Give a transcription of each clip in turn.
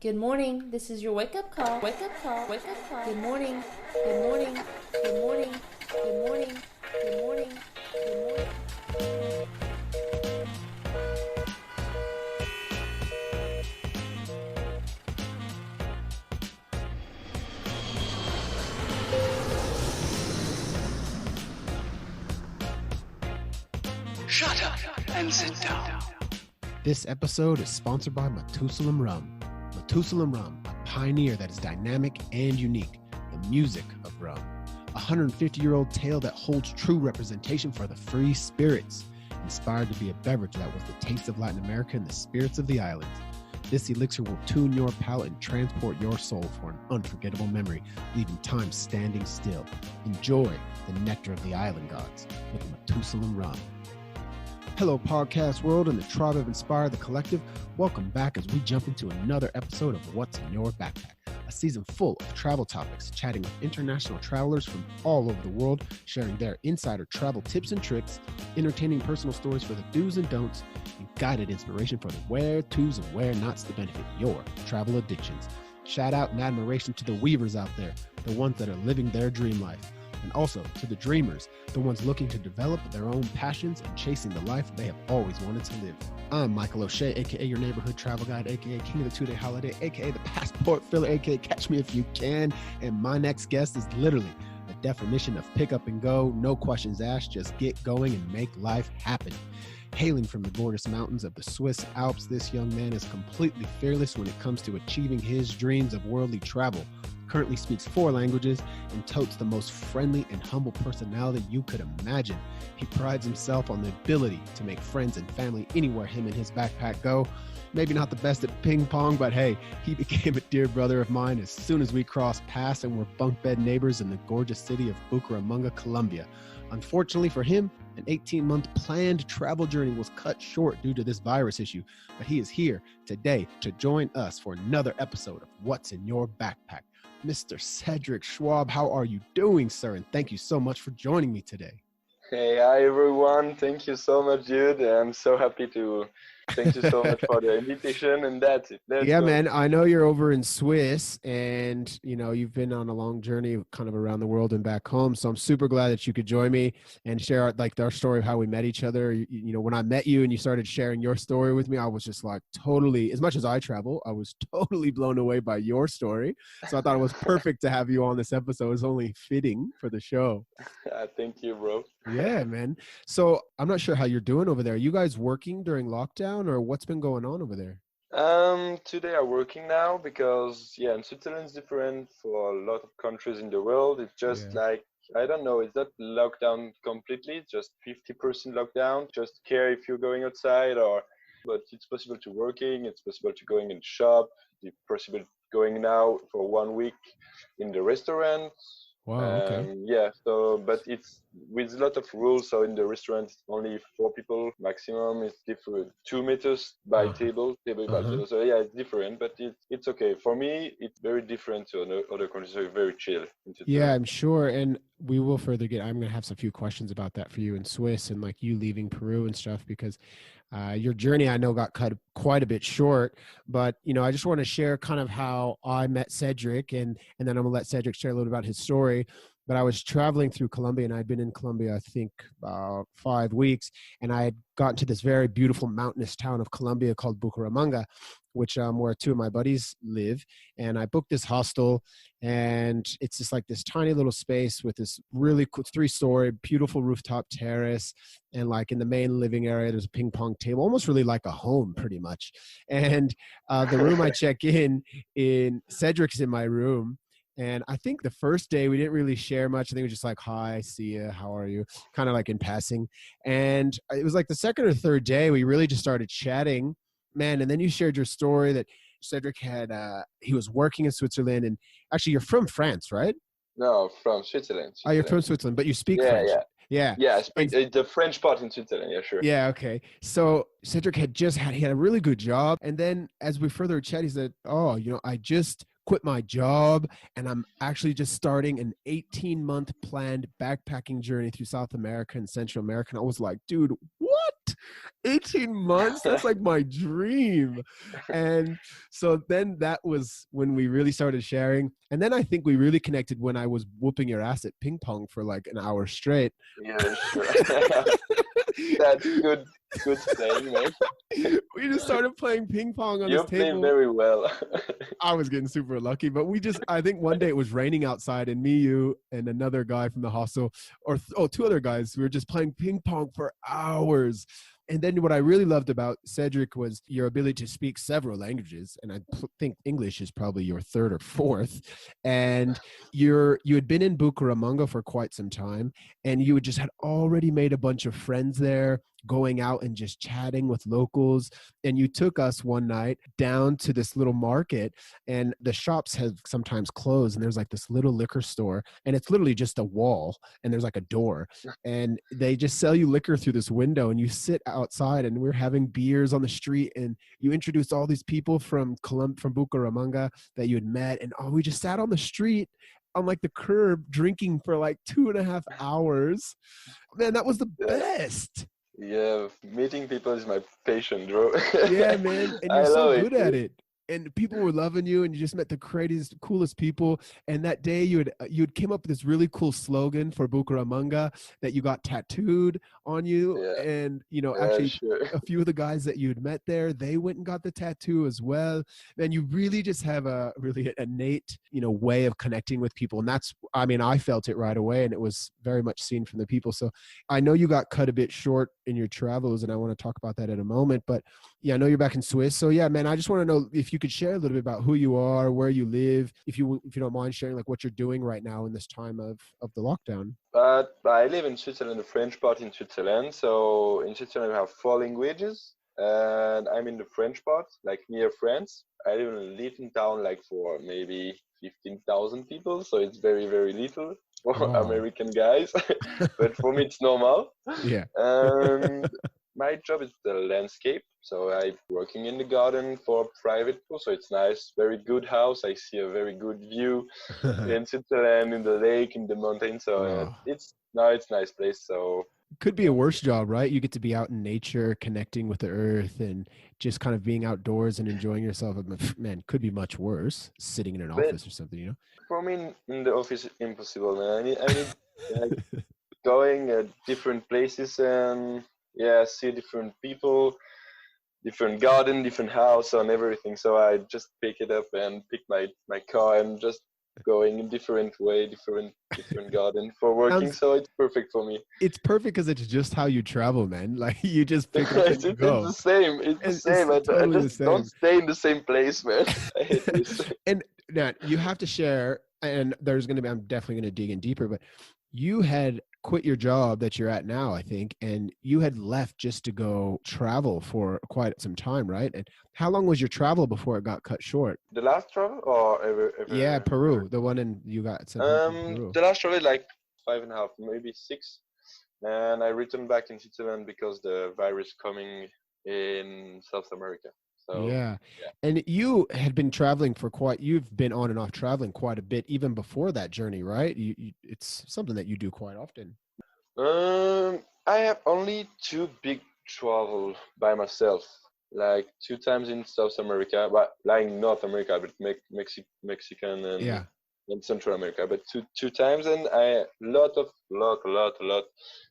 Good morning. This is your wake up call. Wake up call. Wake up call. Good morning. Good morning. Good morning. Good morning. Good morning. Good morning. Shut up and sit down. This episode is sponsored by Methuselah Rum. Methuselah Rum, a pioneer that is dynamic and unique, the music of rum. A 150-year-old tale that holds true representation for the free spirits, inspired to be a beverage that was the taste of Latin America and the spirits of the islands. This elixir will tune your palate and transport your soul for an unforgettable memory, leaving time standing still. Enjoy the nectar of the island gods with Methuselah Rum. Hello, podcast world and the tribe of Inspire the Collective. Welcome back as we jump into another episode of What's in Your Backpack, a season full of travel topics, chatting with international travelers from all over the world, sharing their insider travel tips and tricks, entertaining personal stories for the do's and don'ts, and guided inspiration for the where to's and where nots to benefit your travel addictions. Shout out and admiration to the weavers out there, the ones that are living their dream life. And also to the dreamers, the ones looking to develop their own passions and chasing the life they have always wanted to live. I'm Michael O'Shea, aka your neighborhood travel guide, aka King of the Two-Day Holiday, aka the passport filler, aka Catch Me If You Can. And my next guest is literally a definition of pick up and go, no questions asked, just get going and make life happen. Hailing from the gorgeous mountains of the Swiss Alps, this young man is completely fearless when it comes to achieving his dreams of worldly travel. Currently speaks 4 languages and totes the most friendly and humble personality you could imagine. He prides himself on the ability to make friends and family anywhere him and his backpack go. Maybe not the best at ping pong, but hey, he became a dear brother of mine as soon as we crossed paths and were bunk bed neighbors in the gorgeous city of Bucaramanga, Colombia. Unfortunately for him, an 18-month planned travel journey was cut short due to this virus issue, but he is here today to join us for another episode of What's in Your Backpack. Mr. Cedric Schwab, how are you doing, sir? And thank you so much for joining me today. Hey, hi everyone. Thank you so much, Jude. I'm so happy to thank you so much for the invitation, and that's it. Let's go. Man, I know you're over in Swiss and, you know, you've been on a long journey kind of around the world and back home. So I'm super glad that you could join me and share our story of how we met each other. You know, when I met you and you started sharing your story with me, I was just like totally, as much as I travel, I was totally blown away by your story. So I thought it was perfect to have you on this episode. It's only fitting for the show. Thank you, bro. Yeah, man. So I'm not sure how you're doing over there. Are you guys working during lockdown or what's been going on over there? Today I'm working now because, in Switzerland is different for a lot of countries in the world. It's just like, I don't know, it's not lockdown completely, it's just 50% lockdown. Just care if you're going outside but it's possible to working, it's possible to going in shop, it's possible going now for 1 week in the restaurant. Wow, okay. But it's with a lot of rules. So in the restaurant, it's only 4 people maximum. It's different, 2 meters by table by table. So it's different, but it's okay. For me, it's very different to other countries. So very chill. Yeah, I'm sure. And we will further I'm going to have some few questions about that for you in Swiss and like you leaving Peru and stuff, because your journey, I know, got cut quite a bit short, but, you know, I just want to share kind of how I met Cedric and then I'm gonna let Cedric share a little about his story. But I was traveling through Colombia and I'd been in Colombia, I think, about 5 weeks. And I had gotten to this very beautiful mountainous town of Colombia called Bucaramanga, which where 2 of my buddies live. And I booked this hostel and it's just like this tiny little space with this really cool 3-story, beautiful rooftop terrace. And like in the main living area, there's a ping pong table, almost really like a home pretty much. And the room I check in Cedric's in my room. And I think the first day we didn't really share much. I think it was just like, hi, see ya, how are you? Kind of like in passing. And it was like the second or third day we really just started chatting, man. And then you shared your story that Cedric had, he was working in Switzerland. And actually you're from France, right? No, from Switzerland. Oh, you're from Switzerland, but you speak French. Yeah. Yeah, I speak the French part in Switzerland. Yeah, sure. Yeah, okay. So Cedric he had a really good job. And then as we further chat, he said, oh, you know, I just quit my job and I'm actually just starting an 18-month planned backpacking journey through South America and Central America. And I was like, dude, what? 18 months? That's like my dream. And so then that was when we really started sharing. And then I think we really connected when I was whooping your ass at ping pong for like an hour straight. Yeah, sure. That's good saying, man. We just started playing ping pong on You this play table. very well. I was getting super lucky, but I think one day it was raining outside and me, you, and another guy from the hostel, or two other guys, we were just playing ping pong for hours. And then what I really loved about Cedric was your ability to speak several languages. And I think English is probably your third or fourth. And you had been in Bucaramanga for quite some time, and you just had already made a bunch of friends there, going out and just chatting with locals. And you took us one night down to this little market, and the shops have sometimes closed, and there's like this little liquor store, and it's literally just a wall, and there's like a door, and they just sell you liquor through this window, and you sit outside, and we're having beers on the street, and you introduced all these people from Bucaramanga that you had met, and we just sat on the street on like the curb drinking for like 2.5 hours. Man, that was the best. Yeah, meeting people is my passion, bro. Yeah, man. And you're so good at it. And people were loving you, and you just met the craziest, coolest people. And that day you had came up with this really cool slogan for Bucaramanga that you got tattooed on you. Yeah. And, actually sure. A few of the guys that you had met there, they went and got the tattoo as well. And you really just have a really innate, way of connecting with people. And I felt it right away, and it was very much seen from the people. So I know you got cut a bit short in your travels, and I want to talk about that in a moment. But yeah, I know you're back in Swiss. So yeah, man, I just want to know if you could share a little bit about who you are, where you live, if you don't mind sharing like what you're doing right now in this time of the lockdown. I live in Switzerland, the French part in Switzerland. So in Switzerland we have 4 languages, and I'm in the French part, like near France. I live in a little town, like for maybe 15,000 people, so it's very, very little for American guys, but for me it's normal. Yeah. My job is the landscape, so I'm working in the garden for private people, so it's nice, very good house. I see a very good view in Switzerland, in the lake, in the mountains, so it's a nice place. So could be a worse job, right? You get to be out in nature, connecting with the earth, and just kind of being outdoors and enjoying yourself. Man, could be much worse, sitting in an office or something, For me, in the office, impossible, man. I need like, going at different places and see different people, different garden, different house, and everything. So I just pick it up and pick my car and just going in different garden for working. So it's perfect for me. It's perfect because it's just how you travel, man. Like you just pick up and go. It's the same. It's the same. I just don't stay in the same place, man. I hate this. And now you have to share, and I'm definitely going to dig in deeper, but you had quit your job that you're at now, I think, and you had left just to go travel for quite some time, right? And how long was your travel before it got cut short? The last travel or ever? Yeah, Peru, the one you got sent from Peru. The last travel like 5.5, maybe 6, and I returned back in Switzerland because the virus coming in South America. So, yeah. And you had been traveling you've been on and off traveling quite a bit, even before that journey, right? It's something that you do quite often. I have only 2 big travel by myself, like 2 times in South America, but like North America, but Mexican and Central America, but two times, and I lot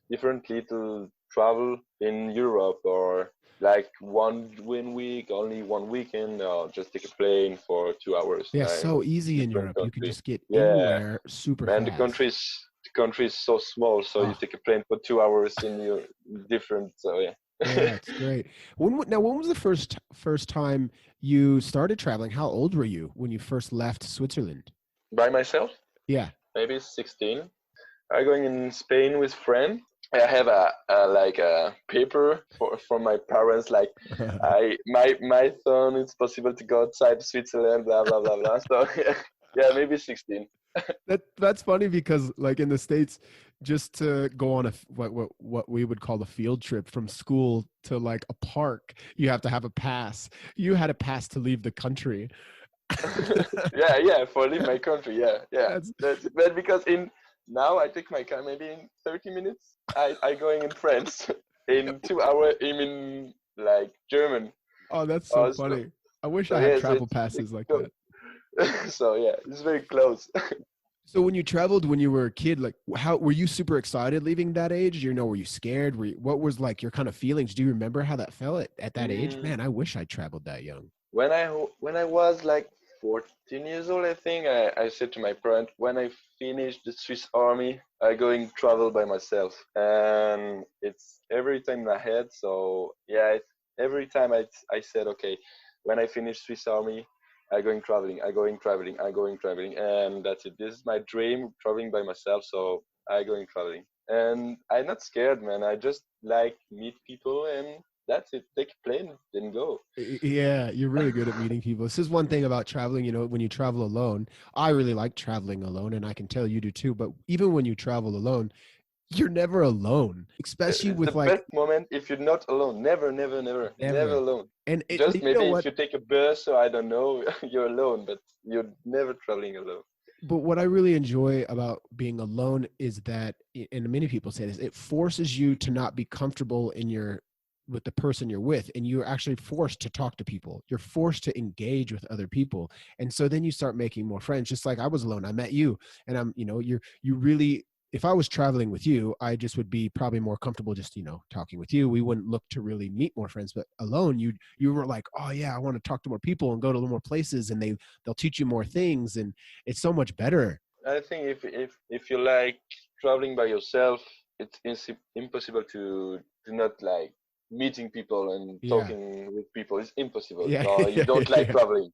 different little travel in Europe, or like one week, only one weekend, or just take a plane for 2 hours. Yeah, so easy in Europe. You can just get anywhere super fast. And the country is so small, so you take a plane for 2 hours in your different. So yeah. Yeah, it's great. When was the first time you started traveling? How old were you when you first left Switzerland? By myself? Yeah. Maybe 16. I'm going in Spain with friend. I have a paper for my parents, like my son, it's possible to go outside Switzerland, blah blah blah blah. So yeah, maybe 16. That's funny because like in the States, just to go on what we would call a field trip from school to like a park, you have to have a pass. You had a pass to leave the country. For leave my country. That's because now I take my car maybe in 30 minutes. I going in France. in 2 hours, I'm in like German. Oh, that's so So, funny. I wish so I had yeah, so travel it's very passes like close. that. So yeah, it's very close. So when you traveled when you were a kid, like how were you super excited leaving that age? You know, were you scared? What was like your kind of feelings? Do you remember how that felt at that age? Mm, Man, I wish I traveled that young. when I was like 14 years old, I think I said to my parents, when I finish the Swiss Army, I going travel by myself, and it's every time in my head. So yeah, every time I said, okay, when I finish Swiss Army, I going traveling, I going traveling, I going traveling, and that's it. This is my dream, traveling by myself. So I going traveling, and I'm not scared, man. I just like meet people, and that's it. Take a plane, then go. Yeah, you're really good at meeting people. This is one thing about traveling, you know, when you travel alone. I really like traveling alone, and I can tell you do too. But even when you travel alone, you're never alone, especially It's the with like best moment if you're not alone. Never, never, never, never never. alone. And Just you know maybe if what? you take a bus or I don't know, you're alone, but you're never traveling alone. But what I really enjoy about being alone is that, and many people say this, it forces you to not be comfortable in your with the person you're with, and you're actually forced to talk to people. You're forced to engage with other people, and so then you start making more friends. Just like I was alone, I met you, and you really. If I was traveling with you, I just would be probably more comfortable just, talking with you. We wouldn't look to really meet more friends, but alone, you were like, oh yeah, I want to talk to more people and go to more places, and they'll teach you more things, and it's so much better. I think if you like traveling by yourself, it's impossible to not like meeting people and Yeah. talking with people. It's impossible. Yeah. So you Yeah. don't like Yeah. traveling.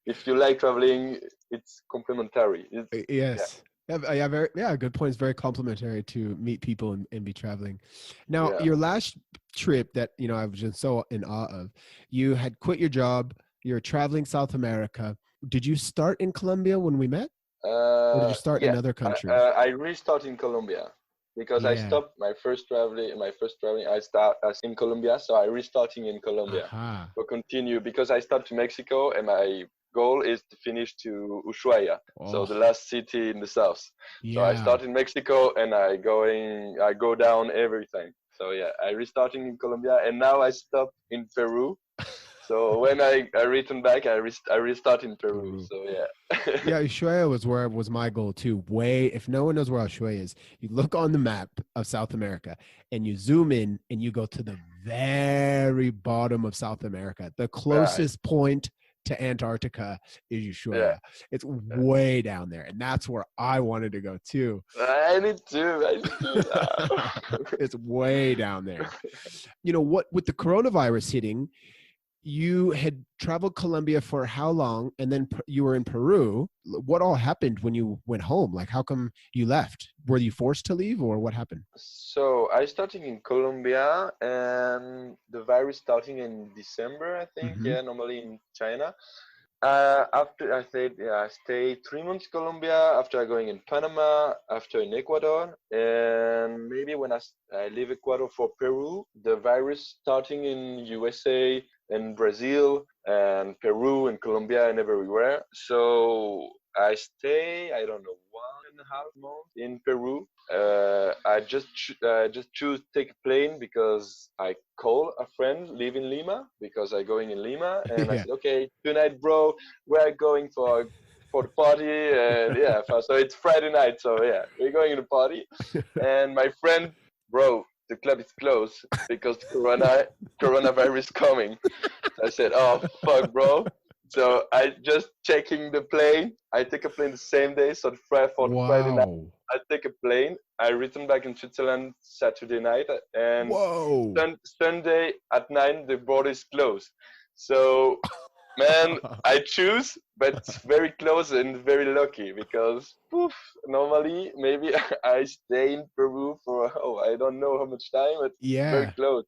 If you like traveling, it's complementary. It's yeah, Yes. Yeah, yeah, good point. It's very complimentary to meet people and be traveling. Now, yeah. your last trip that, I was just so in awe of, you had quit your job, you're traveling South America. Did you start in Colombia when we met, or did you start in Yeah, another I, country? I restart in Colombia because I Yeah. stopped my first traveling. My first traveling, I start as in Colombia, so I restarting in Colombia Aha. to continue because I start to Mexico and my goal is to finish to Ushuaia, so the Oh, last city in the south. So I yeah. start in Mexico and I go down every time. So yeah, I restarting in Colombia and now I stop in Peru. So when I return back, I restart in Peru. Peru. So yeah. Yeah, Ushuaia was my goal too. If no one knows where Ushuaia is, you look on the map of South America and you zoom in and you go to the very bottom of South America. The Right. closest point to Antarctica is Yeah. Ushuaia. It's way down there, and that's where I wanted to go too. I need to. I need to. It's way down there. You know what? With the coronavirus hitting, you had traveled Colombia for how long? And then you were in Peru. What all happened when you went home? Like, how come you left? Were you forced to leave, or what happened? So I started in Colombia, and the virus starting in December, I think. Mm-hmm. Yeah, normally in China. After I stayed, yeah, I stayed 3 months Colombia. After I going in Panama, after in Ecuador, and maybe when I leave Ecuador for Peru, the virus starting in USA and Brazil and Peru and Colombia and everywhere. So I stay, I don't know, 1.5 months in Peru. I just choose take a plane because I call a friend live in Lima because I going in Lima and I Yeah. said, okay, tonight, bro, we're going for the party and yeah, so it's Friday night, so yeah, we're going to the party and my friend, bro, the club is closed because coronavirus coming. I said, "Oh fuck, bro." So I just checking the plane. I take a plane the same day. So for the Friday night, Wow. I take a plane. I return back in Switzerland Saturday night, and Whoa. Sunday at 9 the border is closed. So man, I choose, but it's very close and very lucky because poof, normally maybe I stay in Peru for I don't know how much time, but very Yeah. close.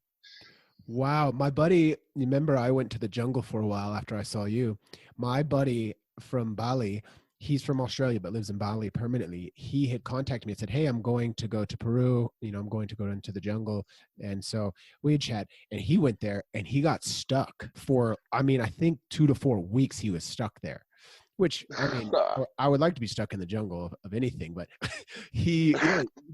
Wow. My buddy, remember I went to the jungle for a while after I saw you. My buddy from Bali, he's from Australia but lives in Bali permanently. He had contacted me and said, hey, I'm going to go to Peru. I'm going to go into the jungle. And so we had chat, and he went there and he got stuck for, I think 2 to 4 weeks he was stuck there. Which, I mean, I would like to be stuck in the jungle of anything, but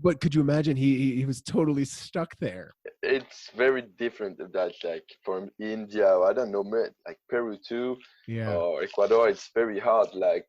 but could you imagine he was totally stuck there? It's very different than that, like from India, or I don't know, like Peru too, Yeah. or Ecuador. It's very hard. Like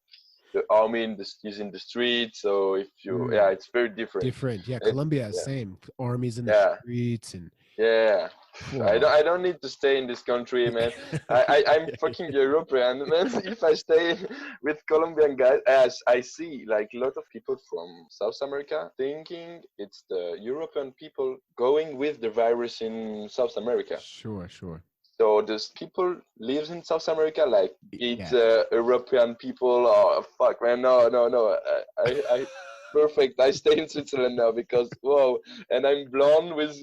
the army is in the street, so if you, yeah, it's very different. Different. Yeah. It, Colombia is yeah, same. Armies in the yeah, streets and. yeah. Wow. I don't need to stay in this country, man. I'm fucking European, man. If I stay with Colombian guys, as I see like a lot of people from South America thinking it's the European people going with the virus in South America. Sure, sure. So those people lives in South America, like it's Yeah. European people. Oh fuck, man, no. I perfect. I stay in Switzerland now because whoa, and I'm blonde with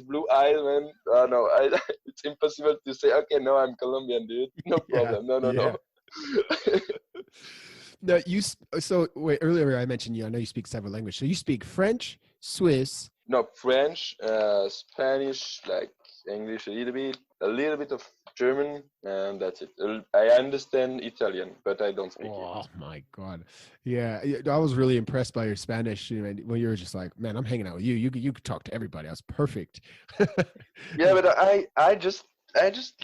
blue eyes, man. Oh no, it's impossible to say. Okay, no, I'm Colombian, dude. No problem. No. No, so wait, earlier I mentioned you. I know you speak several languages. So you speak French, Swiss. No, French, Spanish, like English a little bit of German, and that's it. I understand Italian, but I don't speak it. Oh my God. Yeah. I was really impressed by your Spanish. When you were just like, man, I'm hanging out with you. You could talk to everybody. I was perfect. Yeah, but I just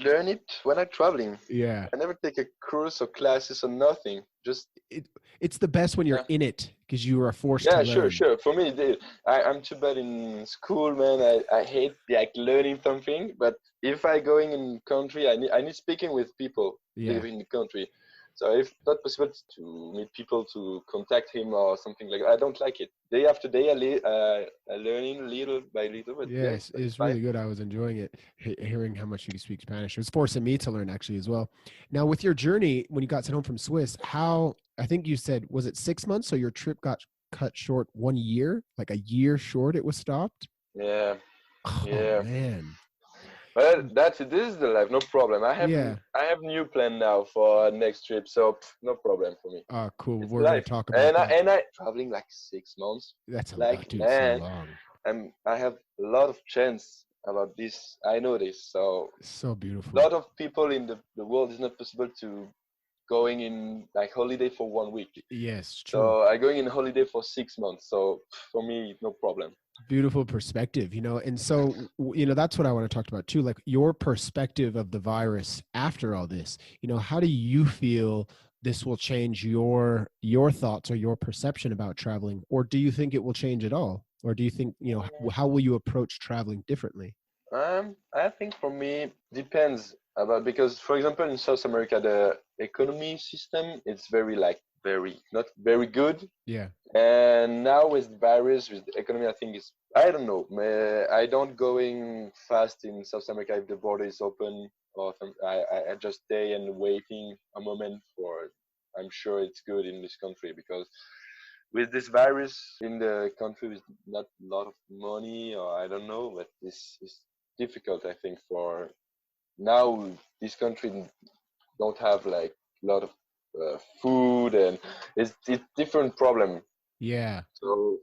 learn it when I'm traveling. Yeah. I never take a course or classes or nothing. Just it's the best when you're in it because you are forced to learn. Yeah, sure. For me, I'm too bad in school, man. I hate like learning something. But if I going in country, I need speaking with people living in the country. So if not possible to meet people to contact him or something like that, I don't like it. Day after day, I learning little by little. But yes, it's really good. I was enjoying it, hearing how much you speak Spanish. It was forcing me to learn actually as well. Now, with your journey, when you got sent home from Swiss, I think you said, was it 6 months? So your trip got cut short 1 year, like a year short, it was stopped? Yeah. Oh, yeah. Man. Well, that's it. This is the life. No problem. I have new plan now for next trip, so no problem for me. Oh, cool. It's We're going to talk about that. And I traveling like 6 months. That's a like, lot, dude. Man, so long. I have a lot of chance about this. I know this. So beautiful. A lot of people in the world is not possible to going in like holiday for 1 week. Yes, true. So I going in holiday for 6 months. So for me, no problem. Beautiful perspective, and so, that's what I want to talk about too, like your perspective of the virus after all this. How do you feel this will change your thoughts or your perception about traveling, or do you think it will change at all, or do you think, how will you approach traveling differently? I think for me depends because for example in South America the economy system it's very not very good. Yeah. And now with the virus, with the economy, I think it's, I don't know. I don't going fast in South America if the border is open or something. I just stay and waiting a moment for, I'm sure it's good in this country because with this virus in the country with not a lot of money or I don't know, but this is difficult, I think, for now this country don't have like a lot of food and it's different problem. Yeah. So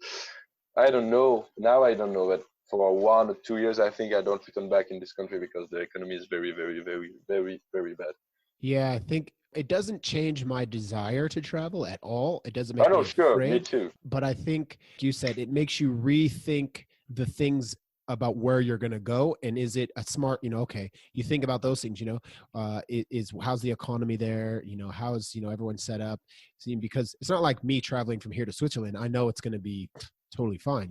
I don't know. Now I don't know, but for 1 or 2 years, I think I don't return back in this country because the economy is very, very, very, very, very bad. Yeah, I think it doesn't change my desire to travel at all. It doesn't make me afraid. Me too. But I think you said it makes you rethink the things about where you're going to go, and is it a smart, okay, you think about those things, is how's the economy there, how's everyone set up, because it's not like me traveling from here to Switzerland. I know it's going to be totally fine.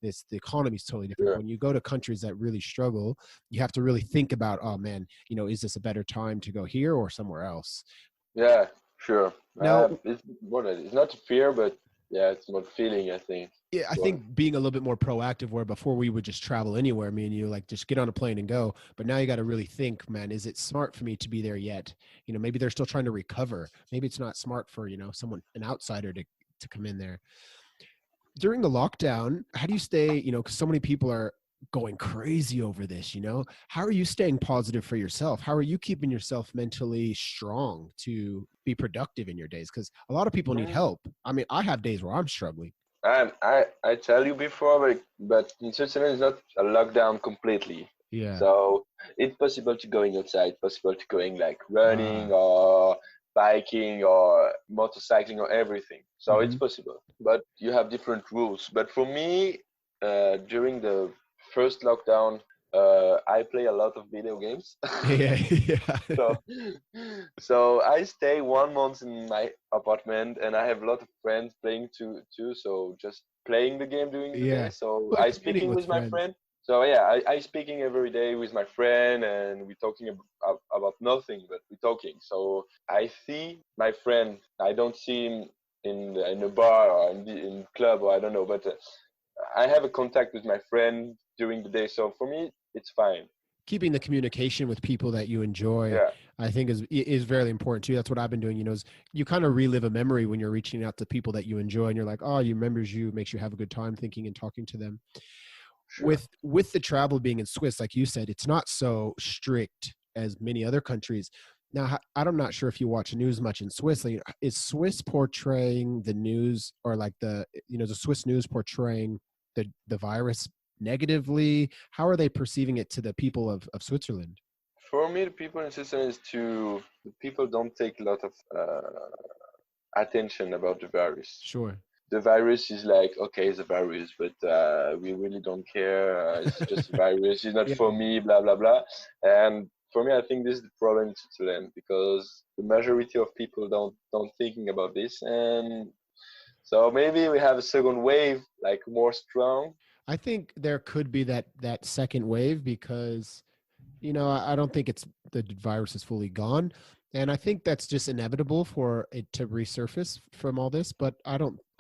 The economy is totally different. When you go to countries that really struggle, you have to really think about, oh man, is this a better time to go here or somewhere else? Yeah, sure. Now it's not fear, but yeah, it's more feeling, I think. Yeah, I think being a little bit more proactive, where before we would just travel anywhere, me and you, like just get on a plane and go. But now you got to really think, man, is it smart for me to be there yet? Maybe they're still trying to recover. Maybe it's not smart for, an outsider to come in there. During the lockdown, how do you stay, because so many people are going crazy over this, how are you staying positive for yourself? How are you keeping yourself mentally strong to be productive in your days? Because a lot of people need help. I mean, I have days where I'm struggling. I tell you before, but in Switzerland it's not a lockdown completely. Yeah. So it's possible to going outside, possible to going like running or biking or motorcycling or everything. So it's Mhm. possible, but you have different rules. But for me, during the first lockdown, I play a lot of video games. Yeah, yeah. So, so I stay 1 month in my apartment, and I have a lot of friends playing too. So just playing the game during the day. Yeah. So Well, I communing speaking with with my friends. friend. So yeah, I speaking every day with my friend, and we talking about nothing, but we talking. So I see my friend. I don't see him in a bar or in club, or I don't know, but I have a contact with my friend during the day. So for me, it's fine. Keeping the communication with people that you enjoy, Yeah, I think is very important too. That's what I've been doing. Is you kind of relive a memory when you're reaching out to people that you enjoy, and you're like, oh, you remembers you, makes you have a good time thinking and talking to them. sure. With the travel being in Swiss, like you said, it's not so strict as many other countries. Now, I'm not sure if you watch news much in Swiss. Like, is Swiss portraying the news, or like the Swiss news portraying the virus negatively? How are they perceiving it to the people of Switzerland? For me, the people in Switzerland is to the people don't take a lot of attention about the virus. Sure. The virus is like, okay, it's a virus, but we really don't care. It's just a virus. It's not Yeah. for me, blah blah blah. And for me, I think this is the problem in Switzerland because the majority of people don't thinking about this, and so maybe we have a second wave, like more strong. I think there could be that second wave because I don't think the virus is fully gone. And I think that's just inevitable for it to resurface from all this. But I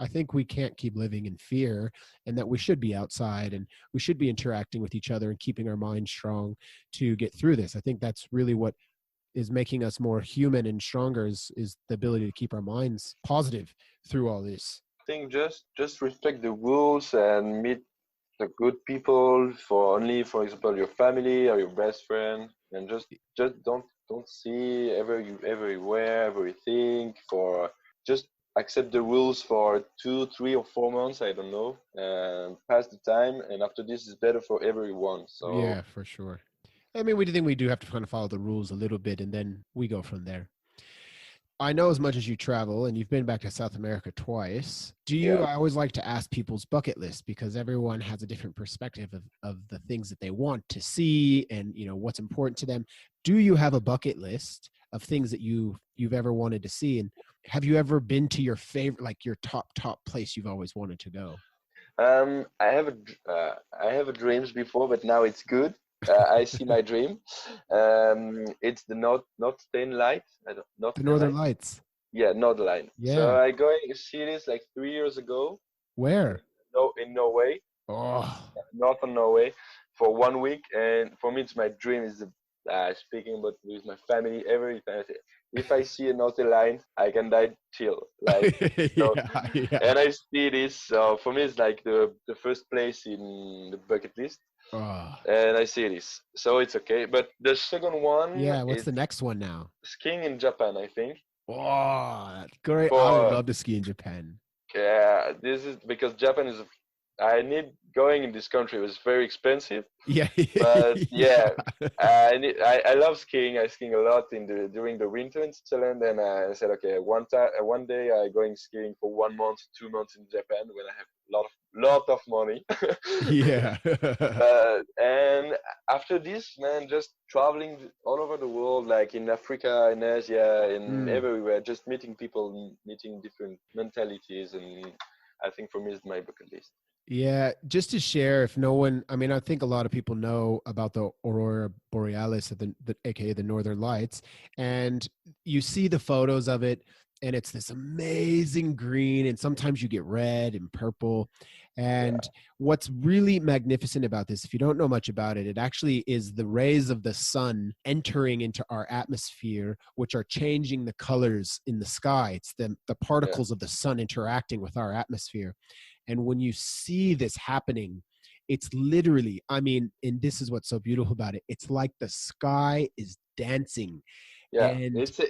think we can't keep living in fear, and that we should be outside and we should be interacting with each other and keeping our minds strong to get through this. I think that's really what is making us more human and stronger is the ability to keep our minds positive through all this. I think just respect the rules and meet the good people for only, for example, your family or your best friend, and just don't see everywhere everything for just accept the rules for 2 3 or 4 months, I don't know, and pass the time, and after this is better for everyone. So Yeah, for sure. I mean, we think we do have to kind of follow the rules a little bit, and then we go from there. I know as much as you travel, and you've been back to South America twice. yeah. I always like to ask people's bucket list because everyone has a different perspective of the things that they want to see and what's important to them. Do you have a bucket list of things that you've ever wanted to see? And have you ever been to your favorite, like your top place you've always wanted to go? I have a dreams before, but now it's good. I see my dream. It's the Northern Light. I don't, The Northern Northern Light. Lights. Yeah, Northern Light. So Yeah. I going to see this like 3 years ago in Where? no in Norway, Oh, northern Norway, for 1 week. And for me, it's my dream. Is speaking about with my family every time. If I see a Northern Line, I can die chill. Like so, yeah, yeah. and I see this. So for me, it's like the first place in the bucket list, Oh, and I see this. So it's okay. But the second one yeah. What's is the next one now? skiing in Japan, I think. Oh, that's great. I would For love to ski in Japan. Yeah, this is because Japan is. I need going in this country. It was very expensive, Yeah, but yeah, yeah. I love skiing. I skiing a lot during the winter in Switzerland, and I said, okay, one day I going skiing for 1 month, 2 months in Japan when I have lot of money. Yeah. And after this, man, just traveling all over the world, like in Africa, in Asia, in Mm. everywhere, just meeting people, meeting different mentalities, and I think for me, it's my bucket list. Yeah, just to share, if no one, I mean, I think a lot of people know about the Aurora Borealis, aka the Northern Lights, and you see the photos of it, and it's this amazing green, and sometimes you get red and purple. Yeah, And what's really magnificent about this, if you don't know much about it, it actually is the rays of the sun entering into our atmosphere, which are changing the colors in the sky. It's the yeah, particles of the sun interacting with our atmosphere. And when you see this happening, it's literally, I mean, and this is what's so beautiful about it. It's like the sky is dancing. yeah. And It's a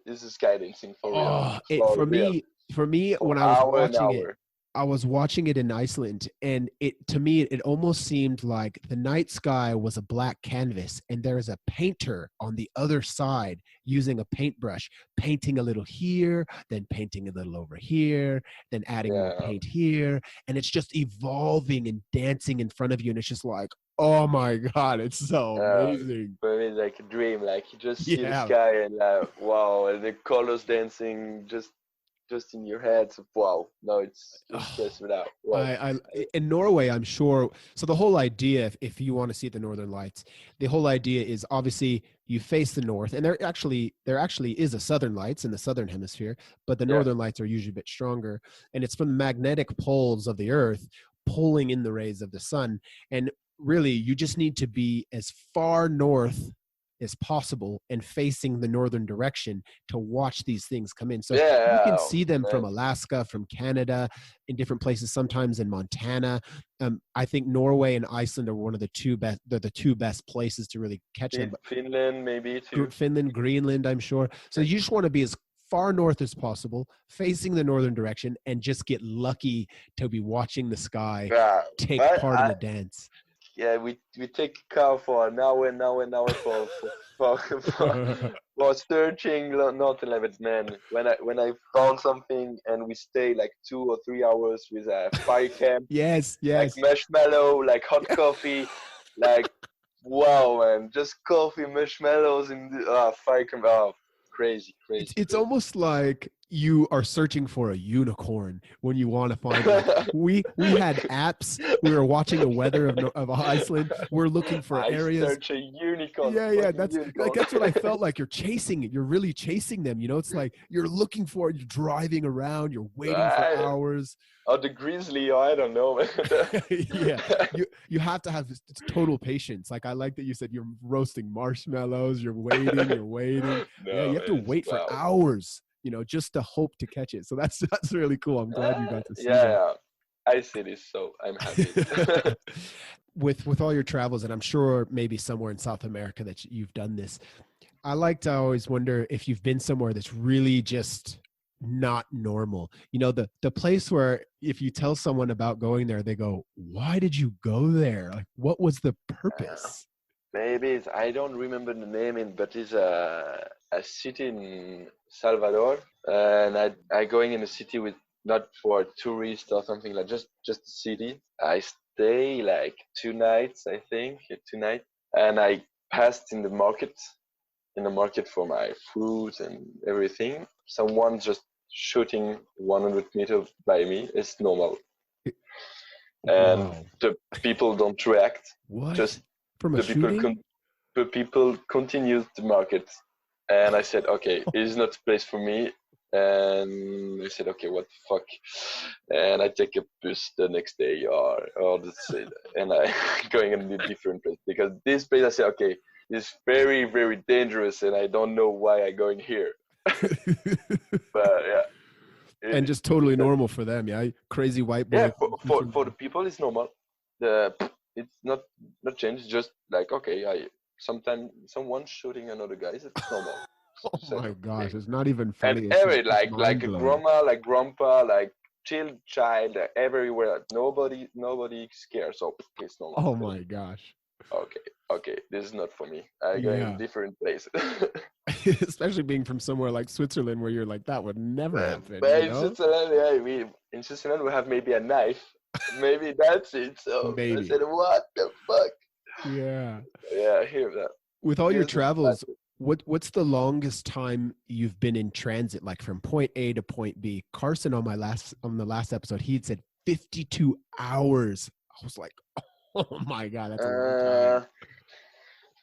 skydiving for real, oh, it for real, for me, for when I was hour and watching it, hour. I was watching it in Iceland, and to me it almost seemed like the night sky was a black canvas, and there's a painter on the other side using a paintbrush, painting a little here, then painting a little over here, then adding more Yeah. paint here, and it's just evolving and dancing in front of you, and it's just like, oh my God, it's so amazing. For me, it's like a dream. Like you just see the Yeah. sky and wow, and the colors dancing just in your head. So, wow, no, it's stressful out. Wow. In Norway, I'm sure. So the whole idea, if you want to see the Northern Lights, the whole idea is obviously you face the north, and there actually is a Southern Lights in the Southern Hemisphere, but the Northern Lights are usually a bit stronger, and it's from the magnetic poles of the Earth pulling in the rays of the sun, and really you just need to be as far north as possible and facing the northern direction to watch these things come in. So you can see them from Alaska, from Canada, in different places, sometimes in Montana. I think Norway and Iceland are one of the two best. They're the two best places to really catch them. Finland, maybe too. Finland, Greenland, I'm sure. So you just want to be as far north as possible, facing the northern direction, and just get lucky to be watching the sky take part in the dance. Yeah, we take a car for an hour for searching Northern Lights, man. When I found something and we stay like 2 or 3 hours with a fire camp. Yes. Like marshmallow, like hot coffee, like wow, man, just coffee, marshmallows in the fire camp. Oh, crazy. It's almost like you are searching for a unicorn when you want to find one. We had apps. We were watching the weather of Iceland. We're looking for areas. Search a unicorn. Yeah. That's what I felt like. You're chasing it. You're really chasing them. You know, it's like you're looking for it. You're driving around. You're waiting for hours. Or the grizzly, or I don't know. Yeah, you have to have total patience. Like I like that you said you're roasting marshmallows. You're waiting. You have to wait for hours. You know, just to hope to catch it. So that's really cool. I'm glad you got to see that. Yeah, I see this, so I'm happy. With all your travels, and I'm sure maybe somewhere in South America that you've done this, I like to always wonder if you've been somewhere that's really just not normal. You know, the place where if you tell someone about going there, they go, "Why did you go there? Like, what was the purpose?" Maybe I don't remember the name, but it's a city in Salvador, and I going in a city with not for tourists or something, like just a city. I stay like 2 nights, I think, 2 nights, and I passed in the market for my food and everything. Someone just shooting 100 meters by me. It's normal, and the people don't react. What? Just from a shooting? The people continued the market, and I said, okay, it's not a place for me. And I said, okay, what the fuck? And I take a bus the next day, or and I going in a different place, because this place I said, okay, it's very, very dangerous, and I don't know why I going here. But yeah. And just totally normal for them, yeah. Crazy white boy. Yeah, for the people it's normal. It's not changed. It's just like, okay, sometimes someone shooting another guy. It's normal. Oh my gosh, it's not even funny. And every like a grandma, like grandpa, like child, everywhere. Nobody scared. So it's normal. Oh my gosh. Okay, this is not for me. I go in different places. Especially being from somewhere like Switzerland, where you're like, that would never happen. But in Switzerland, in Switzerland we have maybe a knife. Maybe that's it. So maybe. I said, what the fuck? Yeah. Yeah, I hear that. With all your travels, what's the longest time you've been in transit, like from point A to point B? Carson on the last episode, he'd said 52 hours. I was like, oh my God, that's a long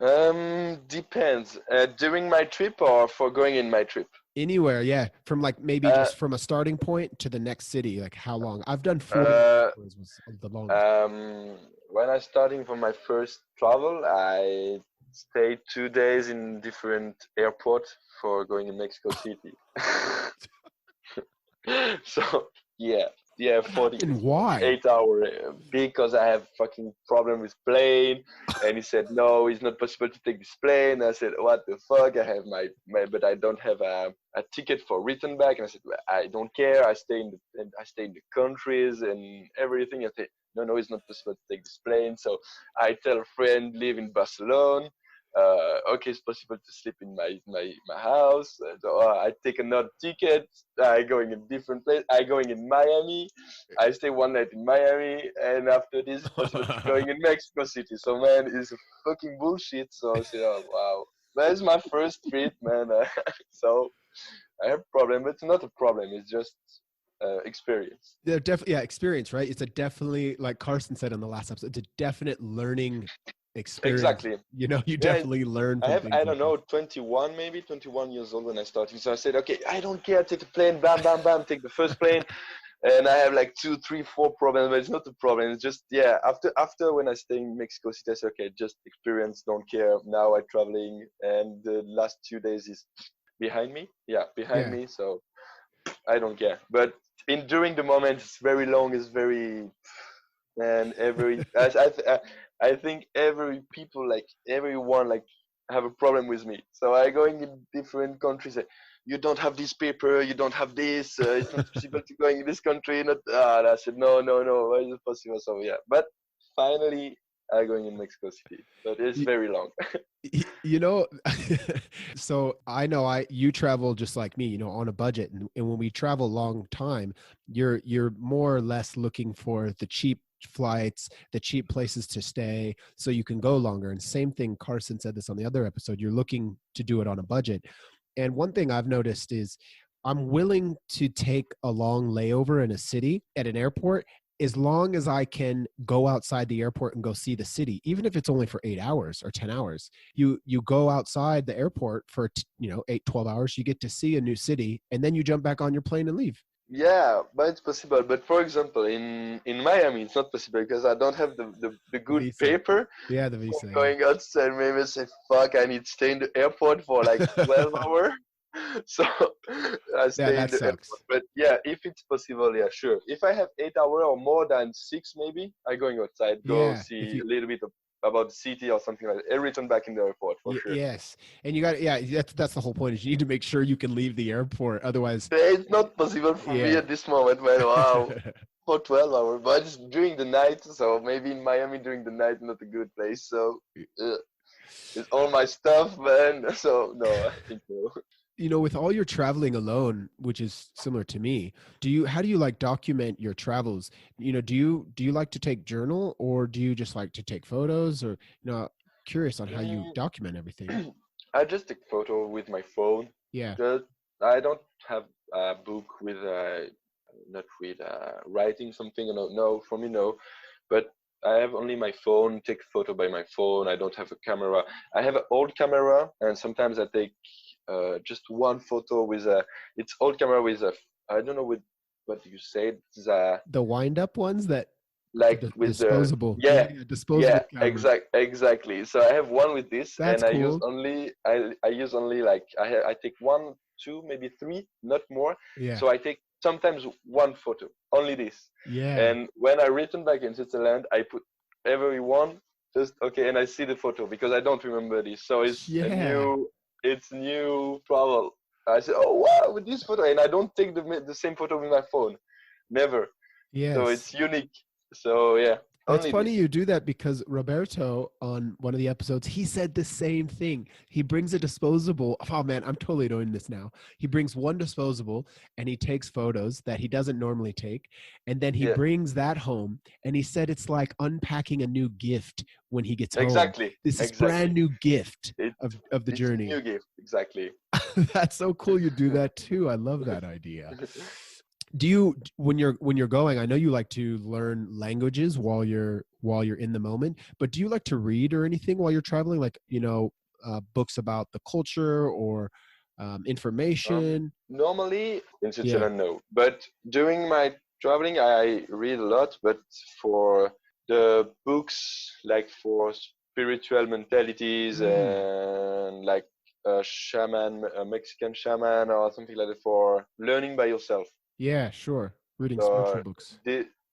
time. Depends. During my trip or for going in my trip? Anywhere, yeah. From like maybe just from a starting point to the next city, like how long? I've done 40 hours was the longest. When I starting for my first travel, I stayed 2 days in different airports for going in Mexico City. So yeah, yeah, And why? 48 hour because I have fucking problem with plane. And he said, no, it's not possible to take this plane. I said, what the fuck? I have but I don't have a ticket for return back. And I said, well, I don't care. I stay in the countries and everything. I said, no, it's not possible to take this plane. So I tell a friend live in Barcelona. Okay, it's possible to sleep in my house. So I take another ticket. I going in different place. I going in Miami. I stay one night in Miami, and after this, it's possible to going in Mexico City. So man, it's fucking bullshit. So I say, oh wow, that is my first trip, man. So I have problem, but it's not a problem. It's just experience. Yeah, definitely. Yeah, experience, right? It's a definitely, like Carson said on the last episode, it's a definite learning experience. Exactly. You know, you Yeah, definitely learn from things. I don't know, 21 maybe, 21 years old when I started. So I said, okay, I don't care, take a plane, bam, bam, bam, take the first plane. And I have like 2, 3, 4 problems, but it's not a problem. It's just, yeah, after when I stay in Mexico City, I said, okay, just experience, don't care. Now I'm traveling, and the last 2 days is behind me. Yeah, behind me. So I don't care. But during the moment, it's very long, it's very, and I think everyone like have a problem with me. So I going in different countries. You don't have this paper. You don't have this. It's not possible to go in this country. Not. And I said no. Why is it possible? So yeah. But finally, I going in Mexico City. But it's very long. You know, so I know you travel just like me, you know, on a budget, and when we travel long time, you're more or less looking for the cheap flights, the cheap places to stay, so you can go longer. And same thing, Carson said this on the other episode, you're looking to do it on a budget. And one thing I've noticed is I'm willing to take a long layover in a city at an airport as long as I can go outside the airport and go see the city, even if it's only for 8 hours or 10 hours. You go outside the airport for 8, 12 hours, you get to see a new city, and then you jump back on your plane and leave. Yeah, but it's possible. But for example, in Miami, it's not possible because I don't have the good visa. Paper. Yeah, the visa. Going outside, maybe I say, fuck, I need to stay in the airport for like 12 hours. So I stay in the airport. But yeah, if it's possible, yeah, sure. If I have 8 hours or more than 6, maybe I going outside, go see a little bit about the city or something like that, and return back in the airport for sure. Yes, and you got that's the whole point, is you need to make sure you can leave the airport, otherwise it's not possible for me at this moment, man. Wow. For 12 hours, but it's during the night, so maybe in Miami during the night, not a good place. So it's all my stuff, man. So no, I think no. You know, with all your traveling alone, which is similar to me, how do you like document your travels? You know, do you like to take journal, or do you just like to take photos, or curious on how you document everything? I just take photo with my phone. Yeah. I don't have a book with not with writing something. No, for me no. But I have only my phone. Take photo by my phone. I don't have a camera. I have an old camera, and sometimes I take just one photo with it's old camera with I don't know what do you say, it's the wind up ones that like with disposable. Disposable. Yeah, exactly. So I have one with this. That's and cool. I use only like I take 1, 2, maybe 3, not more. Yeah. So I take sometimes one photo, only this. Yeah. And when I return back in Switzerland, I put everyone just okay, and I see the photo because I don't remember this. So it's new travel. I said, oh wow, with this photo, and I don't take the same photo with my phone, never. Yes. So it's unique. So yeah. It's funny you do that, because Roberto on one of the episodes, he said the same thing. He brings a disposable. Oh man, I'm totally doing this now. He brings one disposable and he takes photos that he doesn't normally take. And then he brings that home, and he said it's like unpacking a new gift when he gets home. Exactly. This is brand new gift of the journey. New gift. Exactly. That's so cool. You do that too. I love that idea. Do you, when you're going, I know you like to learn languages while you're in the moment, but do you like to read or anything while you're traveling? Like, books about the culture or information? Normally in Switzerland, no. But during my traveling, I read a lot, but for the books, like for spiritual mentalities and like a shaman, a Mexican shaman or something like that, for learning by yourself. Yeah, sure. Reading spiritual So books.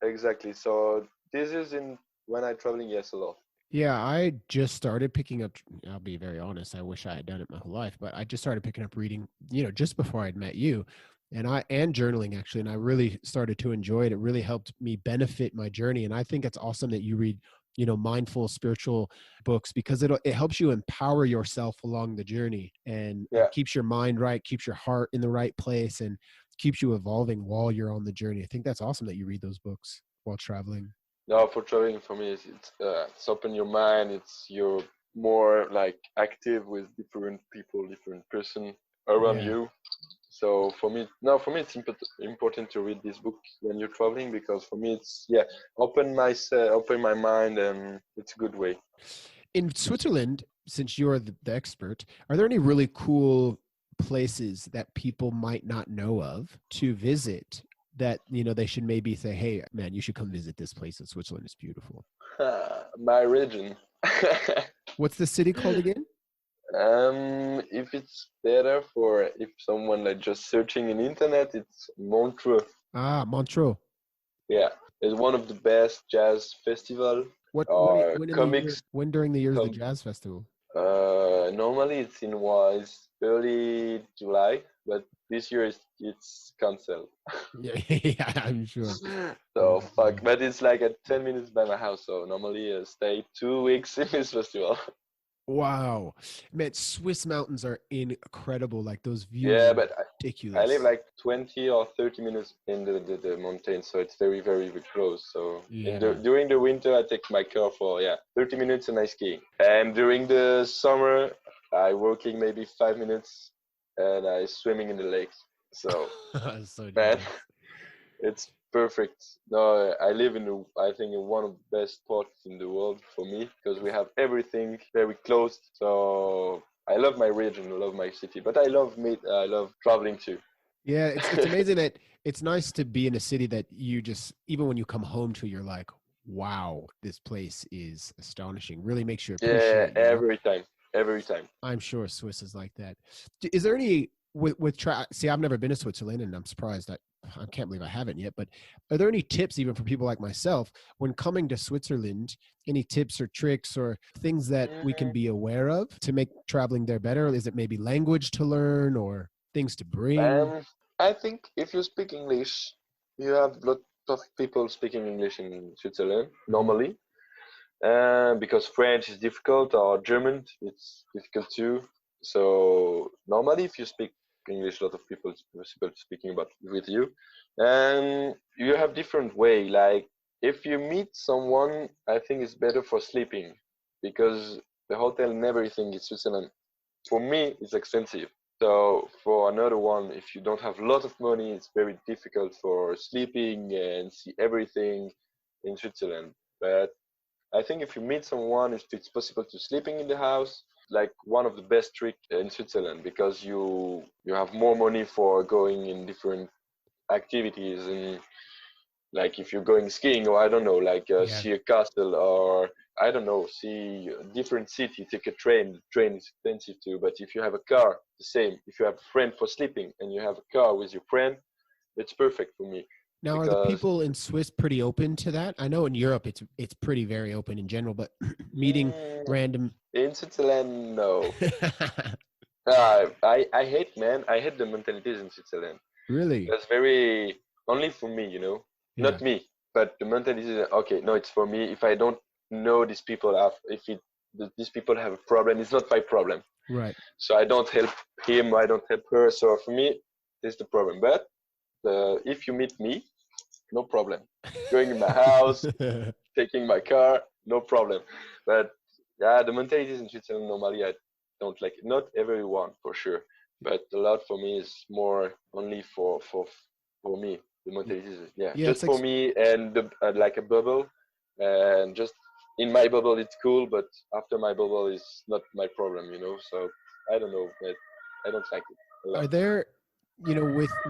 exactly. So this is in when I'm traveling, yes, a lot. Yeah, I just started picking up, I'll be very honest, I wish I had done it my whole life, but I just started picking up reading, just before I'd met you. And journaling actually, and I really started to enjoy it. It really helped me benefit my journey. And I think it's awesome that you read, mindful spiritual books, because it helps you empower yourself along the journey, and Yeah. keeps your mind right, keeps your heart in the right place, and keeps you evolving while you're on the journey. I think that's awesome that you read those books while traveling. No, for traveling for me, it's open your mind. It's you're more like active with different people, different person around Yeah. you. So for me, no, for me it's important to read this book when you're traveling, because for me it's open my mind, and it's a good way. In Switzerland, since you're the expert, are there any really cool places that people might not know of to visit that, they should maybe say, hey, man, you should come visit this place in Switzerland. It's beautiful. My region. What's the city called again? If it's better for if someone like just searching in internet, it's Montreux. Ah, Montreux. Yeah, it's one of the best jazz festival What or when in the year, comics. when during the year is the jazz festival? Normally it's in was early July, but this year it's cancelled. Yeah, yeah, I'm sure. So fuck, but it's like at 10 minutes by my house. So normally I stay 2 weeks in this festival. Wow, man, Swiss mountains are incredible. Like those views Yeah, are but I ridiculous. live like 20 or 30 minutes in the mountain, so it's very, very, very close. So Yeah. during the winter, I take my car for 30 minutes and I ski. And during the summer, I walking maybe 5 minutes and I swimming in the lake. So So man, nice. it's perfect. No, I live I think in one of the best spots in the world for me, because we have everything very close. So I love my region, I love my city, but I love traveling too. Yeah, it's amazing that it's nice to be in a city that you just, even when you come home to, you're like, wow, this place is astonishing. Really makes you Yeah, appreciate, every time. I'm sure Swiss is like that. Is there any see, I've never been to Switzerland, and I'm surprised I can't believe I haven't yet, but are there any tips even for people like myself when coming to Switzerland, any tips or tricks or things that we can be aware of to make traveling there better? Is it maybe language to learn or things to bring? Um, I think if you speak English, you have a lot of people speaking English in Switzerland Mhm. normally. Because French is difficult or German, it's difficult too. So normally, if you speak English, a lot of people speaking about with you, and you have different way. Like if you meet someone, I think it's better for sleeping, because the hotel and everything in Switzerland, for me, is expensive. So for another one, if you don't have a lot of money, it's very difficult for sleeping and see everything in Switzerland. But I think if you meet someone, if it's possible to sleeping in the house, like one of the best trick in Switzerland, because you have more money for going in different activities, and like if you're going skiing, or I don't know, like Yeah. see a castle, or I don't know, see a different city, take a train. The train is expensive too, but if you have a car, the same. If you have a friend for sleeping and you have a car with your friend, it's perfect for me, Now, are the because people in Swiss pretty open to that? I know in Europe it's pretty very open in general, but meeting mm, random. in Switzerland, no. I hate, man. I hate the mentalities in Switzerland. Really? That's very only for me, Yeah. not me, but the mentality is okay. No, it's for me. If I don't know these people, these people have a problem, it's not my problem. Right. So I don't help him. I don't help her. So for me, this is the problem. But if you meet me, no problem. Going in my house, taking my car, no problem. But yeah, the mentalities in Switzerland normally I don't like it. Not everyone for sure, but a lot for me is more only for me. The mentalities, yeah, Yeah, it's just like for me, and like a bubble, and just in my bubble it's cool, but after my bubble is not my problem. So I don't know, but I don't like it a are lot. there,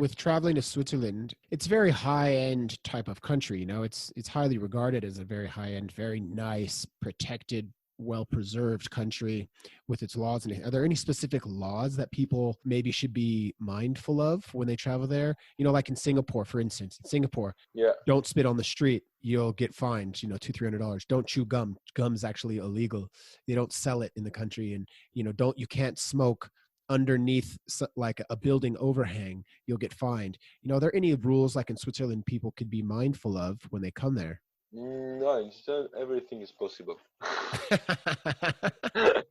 with traveling to Switzerland, it's very high end type of country, it's highly regarded as a very high end, very nice, protected well-preserved country with its laws. And are there any specific laws that people maybe should be mindful of when they travel there? You know, like in Singapore, for instance, in Singapore, Yeah. don't spit on the street. You'll get fined, you know, $200-300. Don't chew gum. Gum's actually illegal. They don't sell it in the country. And, you know, you can't smoke underneath like a building overhang. You'll get fined. You know, are there any rules like in Switzerland people could be mindful of when they come there? No, in Switzerland, everything is possible.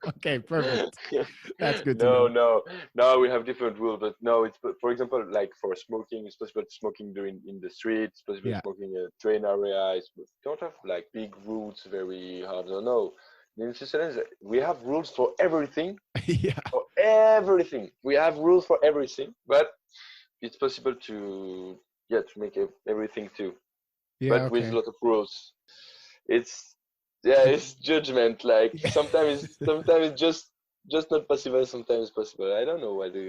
Okay, perfect. That's good to No, know. no, we have different rules, but no, it's, for example, like for smoking, it's possible to smoking during in the street, it's possible Yeah. smoking in a train area. Don't have like big rules, very hard. No, in Switzerland, we have rules for everything. Yeah. For everything, we have rules for everything, but it's possible to make everything too. Yeah. But Okay. with a lot of rules. It's judgment. Like Yeah. sometimes it's just not possible. Sometimes possible. I don't know why do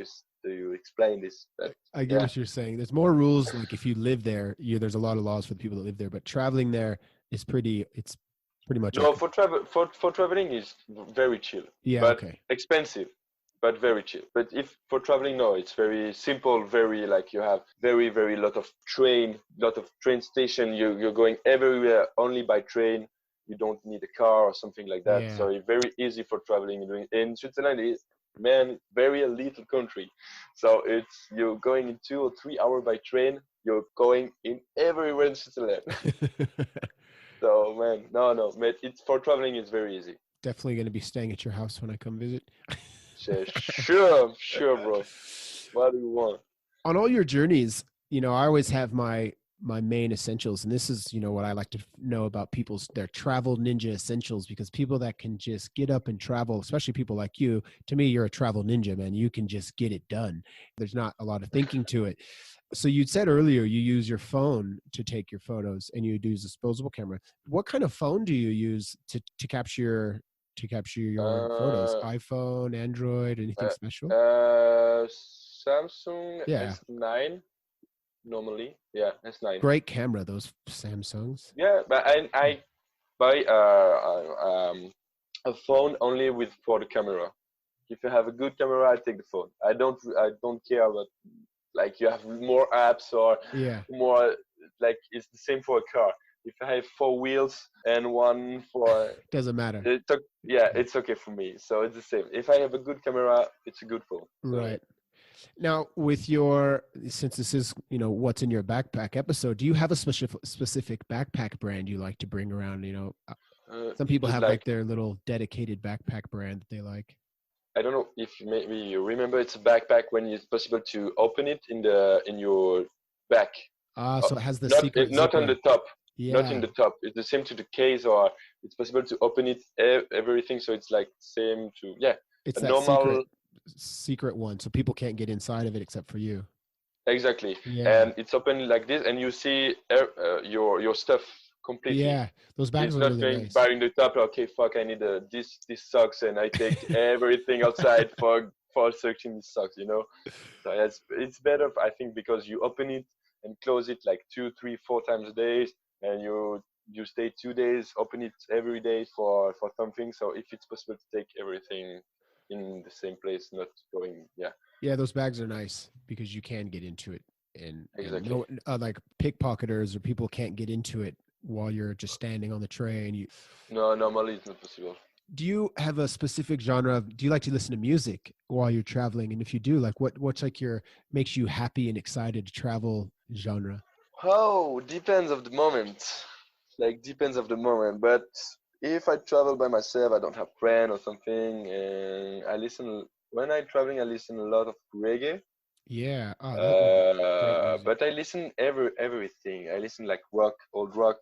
you explain this. But I get what you're saying. There's more rules. Like if you live there, there's a lot of laws for the people that live there. But traveling there is it's pretty much no, okay. for traveling is very chill. Yeah. But Okay. expensive, but very chill. But if for traveling, no, it's very simple. Very like you have very lot of train station. You're going everywhere only by train. You don't need a car or something like that. Yeah. So it's very easy for traveling. In Switzerland, very a little country. So you're going in 2 or 3 hours by train. You're going in everywhere in Switzerland. So man, no, it's for traveling. It's very easy. Definitely going to be staying at your house when I come visit. Sure, bro. What do you want? On all your journeys, I always have my main essentials, and this is what I like to know about their travel ninja essentials, because people that can just get up and travel, especially people like you, to me you're a travel ninja, man. You can just get it done. There's not a lot of thinking to it. So you said earlier you use your phone to take your photos and you use disposable camera. What kind of phone do you use to capture your photos? iPhone, Android, anything special? Samsung Yeah. S9 normally. Yeah, S9. Great camera, those Samsungs. Yeah, but I buy a phone only for the camera. If you have a good camera, I take the phone. I don't care about like you have more apps or more, like it's the same for a car. If I have 4 wheels and one for doesn't matter. It's okay for me. So it's the same. If I have a good camera, it's a good phone. So. Right. Now, since this is what's in your backpack episode, do you have a specific backpack brand you like to bring around? Some people have like their little dedicated backpack brand that they like. I don't know if maybe you remember, it's a backpack when it's possible to open it in your back. So it has the secret not on the top. Yeah. Not in the top. It's the same to the case, or it's possible to open it everything. So it's like same to It's that normal secret one, so people can't get inside of it except for you. Exactly. Yeah. And it's open like this, and you see your stuff completely. Yeah, those bags are really nice. By in the top, okay, fuck, I need this socks, and I take everything outside for searching these socks. So it's better, I think, because you open it and close it like 2, 3, 4 times a day, and you stay 2 days, open it every day for something. So if it's possible to take everything in the same place, not going, Yeah, those bags are nice because you can get into it, and exactly. Like pickpocketers or people can't get into it while you're just standing on the train. No, normally it's not possible. Do you have a specific genre? Do you like to listen to music while you're traveling? And if you do, like what's like makes you happy and excited to travel genre? Oh, depends of the moment. But if I travel by myself, I don't have friend or something, and when I'm traveling, I listen a lot of reggae. Yeah. But I listen everything. I listen like rock, old rock.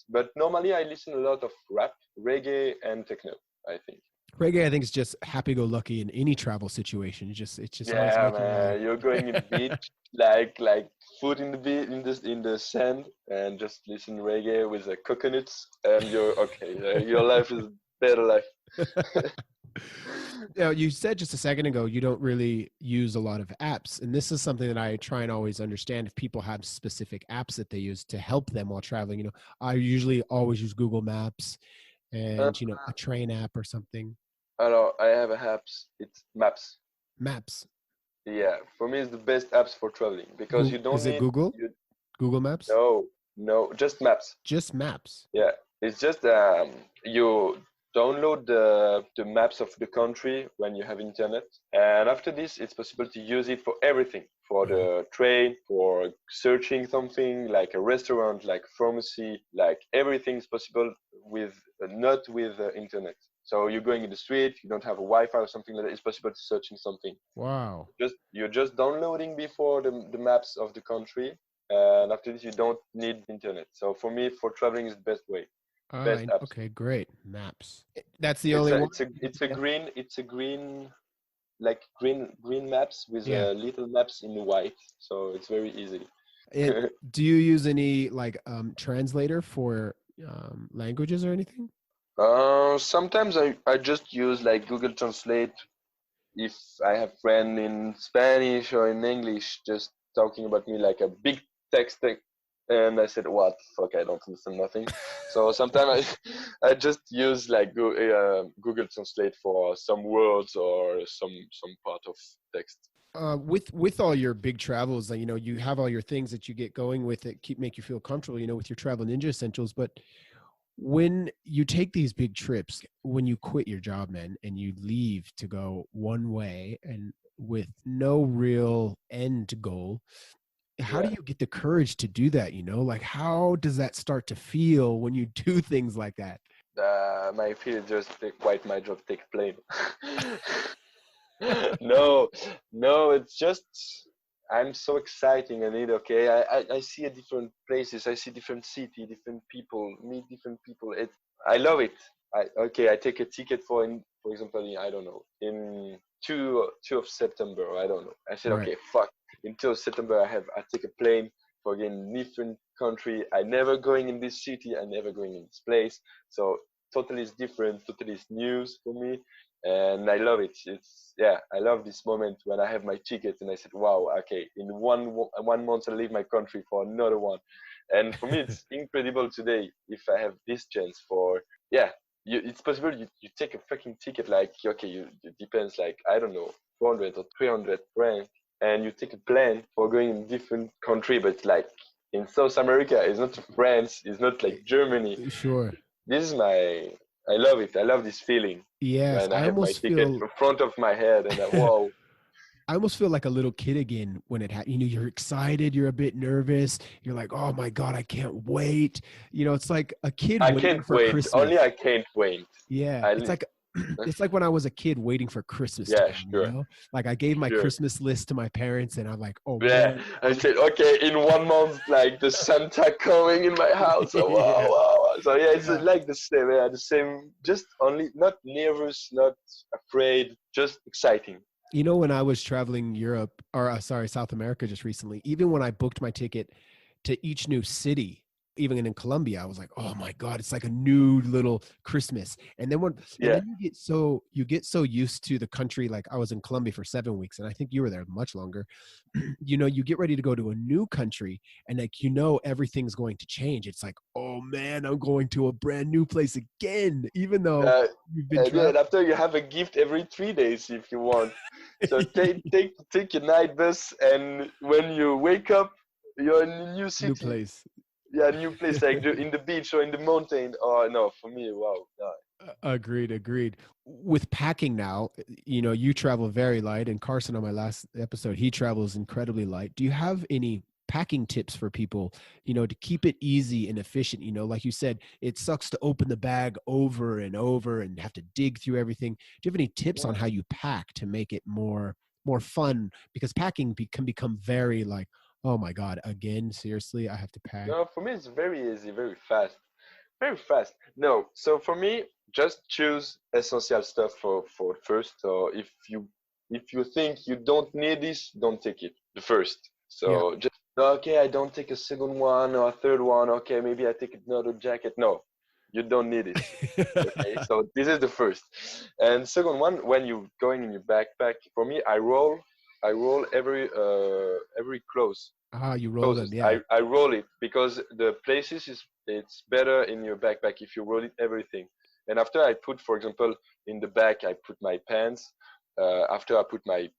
But normally I listen a lot of rap, reggae, and techno, I think. Reggae, I think, is just happy-go-lucky in any travel situation. It's just yeah, man. You're going in the beach, like foot in the beach, in the sand, and just listen reggae with the coconuts, and you're okay. Your life is better life. You said just a second ago you don't really use a lot of apps, and this is something that I try and always understand. If people have specific apps that they use to help them while traveling, I usually always use Google Maps, and a train app or something? I have apps. It's Maps. Maps. Yeah, for me, it's the best apps for traveling because you don't Is it need Google? you. Google Maps? No, just Maps. Just Maps. Yeah, it's just you download the maps of the country when you have internet, and after this, it's possible to use it for everything. For the train, for searching something like a restaurant, like pharmacy, like everything is possible with not with internet. So you're going in the street, you don't have a Wi-Fi or something like that. It's possible to searching something. Wow. You're just downloading before the maps of the country, and after this you don't need internet. So for me, for traveling is the best way, best apps. Okay, great. Maps. That's the only one. It's a green like green maps with Yeah. little maps in white, so it's very easy. Do you use any like translator for languages or anything? Sometimes I just use like Google Translate if I have friend in Spanish or in English just talking about me like a big text thing, and I said, "What the fuck? I don't understand nothing." So sometimes I just use like Google Translate for some words or some part of text. With all your big travels, you have all your things that you get going with that make you feel comfortable, with your Travel Ninja essentials. But when you take these big trips, when you quit your job, man, and you leave to go one way and with no real end goal, how do you get the courage to do that? Like, how does that start to feel when you do things like that? My feel is just quite my job, take plane. no, it's just I'm so exciting. I see a different places. I see different city, different people, meet different people. I love it. I take a ticket for example, I don't know, in 2 of September. I don't know. I said, Right. okay, fuck. In 2 of September, I take a plane for again different country. I never going in this city. I never going in this place. So totally is different. Totally is news for me, and I love it. I love this moment when I have my ticket and I said, wow, okay, in 1 month I leave my country for another one, and for me it's incredible today if I have this chance for it's possible you take a fucking ticket like okay it depends like I don't know 400 or 300 francs and you take a plane for going in different country, but like in South America it's not France, it's not like Germany. Sure. This is I love it. I love this feeling. Yes, When I I have my almost ticket feel in front of my head and whoa. I almost feel like a little kid again when it happens. You're excited, you're a bit nervous. You're like, oh my God, I can't wait. It's like a kid I waiting can't for wait. Christmas. Only I can't wait. Yeah, it's like it's like when I was a kid waiting for Christmas to Yeah, come, sure. Like I gave my Sure. Christmas list to my parents and I'm like, oh Yeah, man. I said, okay, in 1 month, like the Santa coming in my house. Oh, wow, Yeah. wow. So yeah, it's Yeah. like the same. Yeah, the same. Just only not nervous, not afraid, just exciting. When I was traveling Europe or sorry, South America just recently, even when I booked my ticket to each new city, even in Colombia, I was like, oh my God, it's like a new little Christmas. And then Yeah. you get so used to the country. Like I was in Colombia for 7 weeks and I think you were there much longer. You get ready to go to a new country and like, everything's going to change. It's like, oh man, I'm going to a brand new place again, even though you've been And traveling. after you have a gift every 3 days if you want. So take your night bus, and when you wake up, you're in a new city. New place. Yeah, new place like in the beach or in the mountain. Oh no, for me, wow. No. Agreed. With packing now, you travel very light, and Carson on my last episode, he travels incredibly light. Do you have any packing tips for people, to keep it easy and efficient? Like you said, it sucks to open the bag over and over and have to dig through everything. Do you have any tips on how you pack to make it more fun? Because packing can become very like, oh my God, again, seriously, I have to pack. No, for me it's very easy, very fast. Very fast. No, so for me, just choose essential stuff for first. So if you think you don't need this, don't take it the first. So just okay, I don't take a second one or a third one. Okay, maybe I take another jacket. No, you don't need it. Okay, so this is the first. And second one, when you going in your backpack, for me, I roll every clothes. You roll them, yeah. I roll it because the places it's better in your backpack if you roll it everything. And after I put, for example, in the back, I put my pants. After I put my,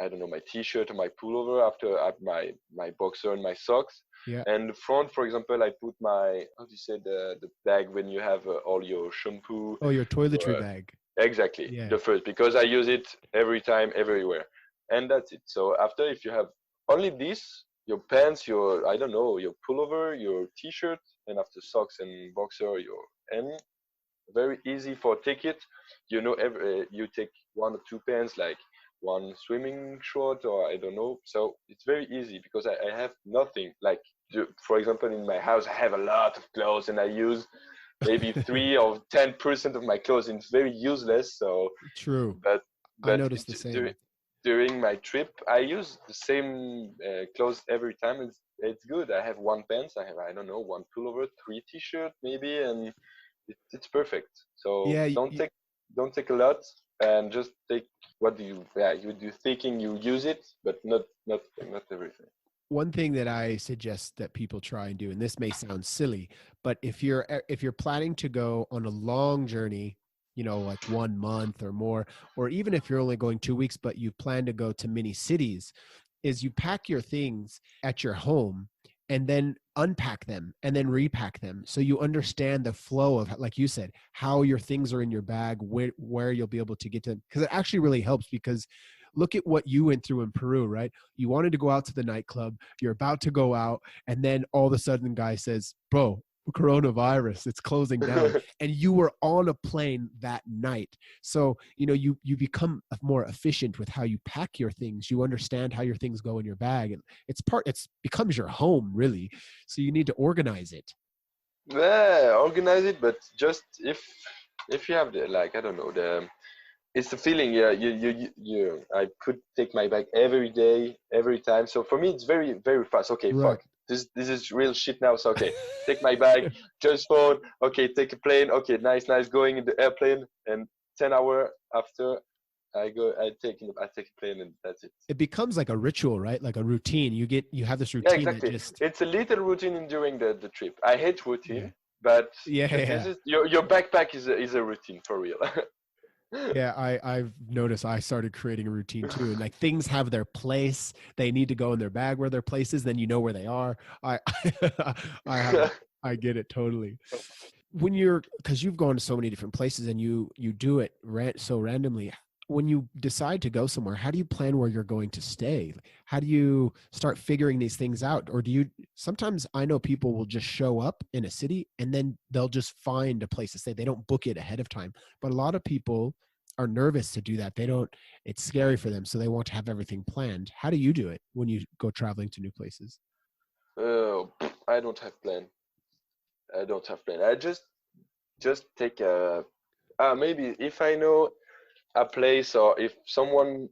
I don't know, my t-shirt or my pullover. After I have my boxer and my socks. Yeah. And the front, for example, I put my, how do you say, the bag when you have all your shampoo. Oh, your toiletry bag. Exactly. Yeah. The first, because I use it every time, everywhere. And that's it. So after, if you have only this, your pants, your, I don't know, your pullover, your t-shirt, and after socks and boxer, and very easy for ticket. You know, you take 1 or 2 pants, like one swimming short, or I don't know. So it's very easy because I have nothing. Like, for example, in my house, I have a lot of clothes, and I use maybe 3 or 10% of my clothes, and it's very useless. So true. But I noticed the same. During my trip, I use the same clothes every time. It's good. I have 1 pants. I have, I don't know, 1 pullover, 3 t-shirt maybe, and it's perfect. So Yeah, don't take a lot, and just take what you thinking you use it, but not everything. One thing that I suggest that people try and do, and this may sound silly, but if you're planning to go on a long journey, you know, like 1 month or more, or even if you're only going 2 weeks, but you plan to go to many cities, is you pack your things at your home and then unpack them and then repack them. So you understand the flow of, like you said, how your things are in your bag, where you'll be able to get to them. Because it actually really helps, because look at what you went through in Peru, right? You wanted to go out to the nightclub, you're about to go out, and then all of a sudden the guy says, bro, coronavirus, it's closing down. And you were on a plane that night. So, you know, you become more efficient with how you pack your things. You understand how your things go in your bag. And it becomes your home, really. So you need to organize it. Yeah, organize it, but just if you have the, like, I don't know, it's the feeling. Yeah, I could take my bag every day, every time. So for me, it's very, very fast. Okay, Right. fuck. This is real shit now. So okay, take my bag, just phone. Okay, take a plane. Okay, nice, going in the airplane, and 10 hours after, I take a plane, and that's it. It becomes like a ritual, right? Like a routine. You have this routine. Yeah, exactly. That It's a little routine during the trip. I hate routine, but this is your backpack is a routine for real. Yeah, I've noticed I started creating a routine too. And like, things have their place. They need to go in their bag where their place is. Then you know where they are. I get it totally. When because you've gone to so many different places and you do it so randomly. When you decide to go somewhere, how do you plan where you're going to stay? How do you start figuring these things out? Or sometimes I know people will just show up in a city and then they'll just find a place to stay. They don't book it ahead of time. But a lot of people are nervous to do that. It's scary for them. So they want to have everything planned. How do you do it when you go traveling to new places? I don't have plan. I just take maybe if I know a place, or if someone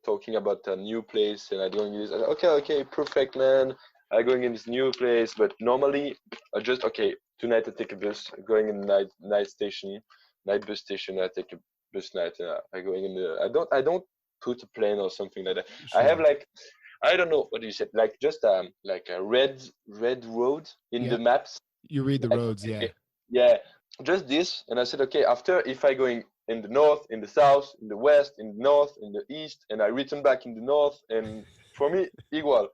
talking about a new place and I don't use it, okay, perfect, man, I'm going in this new place. But normally I just, okay, tonight I take a bus, going in night bus station, I take a bus night, I going in I don't put a plane or something like that. Sure. I have, like, I don't know what you said, like just like a red road in the maps. You read the roads, yeah, just this. And I said, okay, after, if I going in the north, in the south, in the west, in the north, in the east, and I return back in the north, and for me, equal.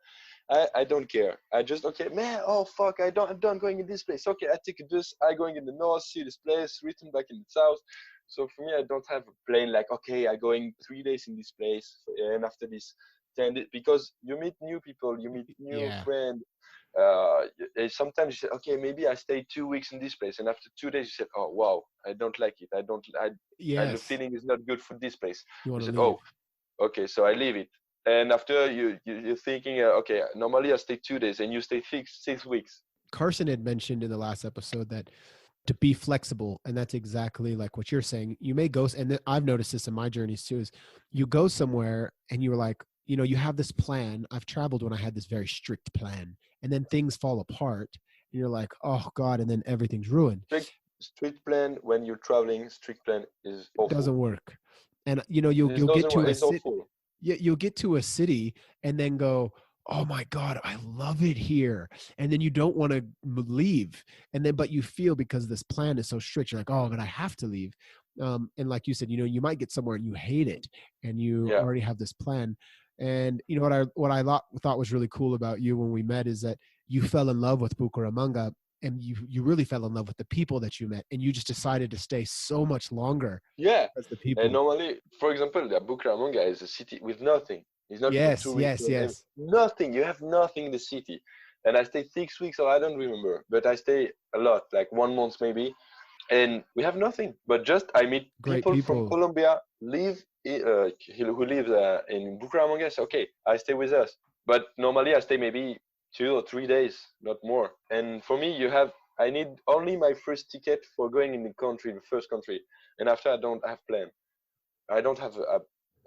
I don't care. I just, okay, man, oh fuck, I'm done going in this place. Okay, I take a bus, I going in the north, see this place, return back in the south. So for me, I don't have a plan like, okay, I going 3 days in this place, and after this 10 days, because you meet new people, you meet new friends. Sometimes you say, okay, maybe I stay 2 weeks in this place, and after 2 days you said, oh wow, I don't like it. The feeling is not good for this place. You said, oh, okay, so I leave it. And after you're thinking, okay, normally I stay 2 days, and you stay 6 weeks. Carson had mentioned in the last episode that to be flexible, and that's exactly like what you're saying. You may go, and I've noticed this in my journeys too, is you go somewhere and you're like, you know, you have this plan. I've traveled when I had this very strict plan, and then things fall apart and you're like, oh God, and then everything's ruined. Strict plan when you're traveling, strict plan is awful. It doesn't work. And you know, you'll get to a city. You'll get to a city and then go, oh my God, I love it here. And then you don't want to leave. And then, but you feel because this plan is so strict, you're like, oh, but I have to leave. And like you said, you might get somewhere and you hate it and you Yeah. already have this plan. And what I thought was really cool about you when we met is that you fell in love with Bucaramanga, and you really fell in love with the people that you met, and you just decided to stay so much longer Yeah. as the And people. normally, for example, the Bucaramanga is a city with nothing. It's not for Yes, tourists. yes, yes. Nothing. You have nothing in the city. And I stayed 6 weeks, or I don't remember, but I stay a lot, like 1 month maybe. And we have nothing. But just I meet Great people from people. Colombia who live in Bucaramanga. So, okay, I stay with us. But normally I stay maybe 2 or 3 days, not more. And for me, I need only my first ticket for going in the first country. And after I don't have plan. I don't have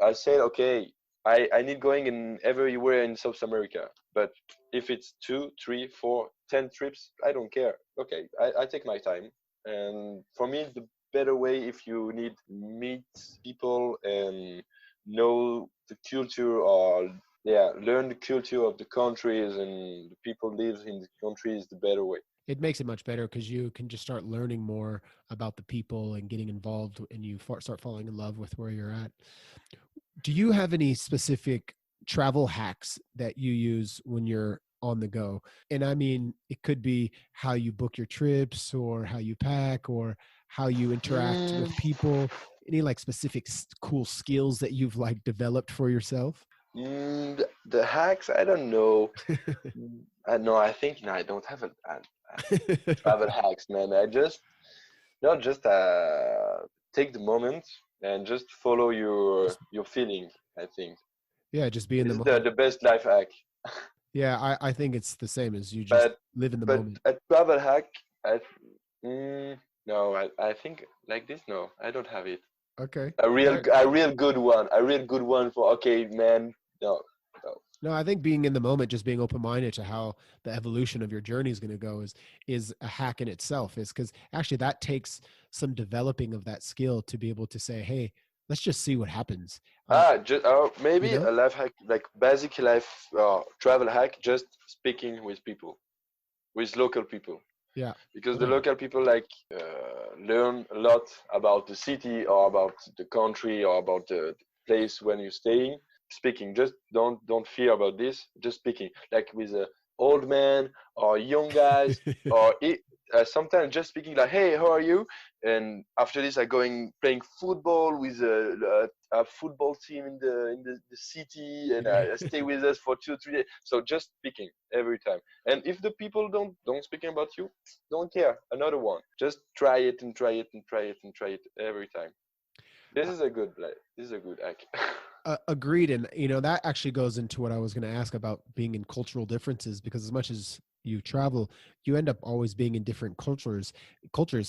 I said, okay, I need going in everywhere in South America. But if it's 2, 3, 4, 10 trips, I don't care. Okay, I take my time. And for me, the better way, if you need meet people and know the culture, or yeah, learn the culture of the countries and the people live in the countries, the better way. It makes it much better because you can just start learning more about the people and getting involved, and you start falling in love with where you're at. Do you have any specific travel hacks that you use when you're on the go? And I mean, it could be how you book your trips, or how you pack, or how you interact Mm, with people. Any like specific cool skills that you've like developed for yourself? the hacks, I don't know. No, I think no, I don't have a travel hacks, man. I just not just take the moment and just follow Just, your feeling. I think yeah, just be in the this is moment. the best life hack. Yeah, I think it's the same as you just But live in the but moment. a travel hack, I no, I think like this. No, I don't have it. Okay. A real good one for okay, man. No, no. No, I think being in the moment, just being open minded to how the evolution of your journey is going to go is a hack in itself. Is because actually that takes some developing of that skill to be able to say, hey, let's just see what happens. Just You maybe know? a life hack, like basic life travel hack. Just speaking with people, with local people. Yeah. Because Oh the yeah. local people learn a lot about the city or about the country or about the place when you're staying. Speaking, just don't fear about this. Just speaking, like with a old man or young guys, or sometimes just speaking like, "Hey, how are you?" And after this, I going playing football with a football team in the city, and Yeah. I stay with us for 2 or 3 days. So just speaking every time. And if the people don't speaking about you, don't care. Another one. Just try it and try it and try it and try it every time. This Uh, is a good this is a good hack. Agreed. And that actually goes into what I was going to ask about being in cultural differences, because as much as you travel, you end up always being in different cultures,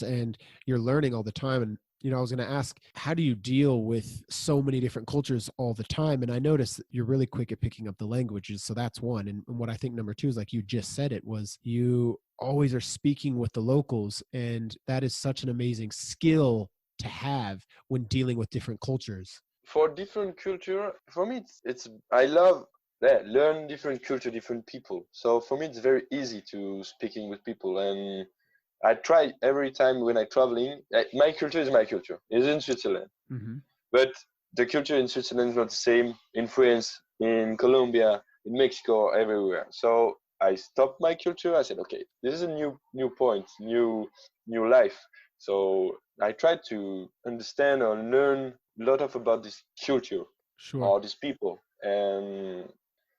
and you're learning all the time. And I was going to ask, how do you deal with so many different cultures all the time? And I noticed that you're really quick at picking up the languages, so that's one. And what I think number two is, like you just said, it was you always are speaking with the locals, and that is such an amazing skill to have when dealing with different cultures. For different culture, for me it's I love learn different culture, different people. So for me it's very easy to speaking with people, and I try every time when I traveling. My culture is my culture. It's in Switzerland, Hmm. but the culture in Switzerland is not the same in France, in Colombia, in Mexico, everywhere. So I stopped my culture. I said, okay, this is a new point, new life. So I tried to understand or learn a lot of about this culture Sure. or these people. And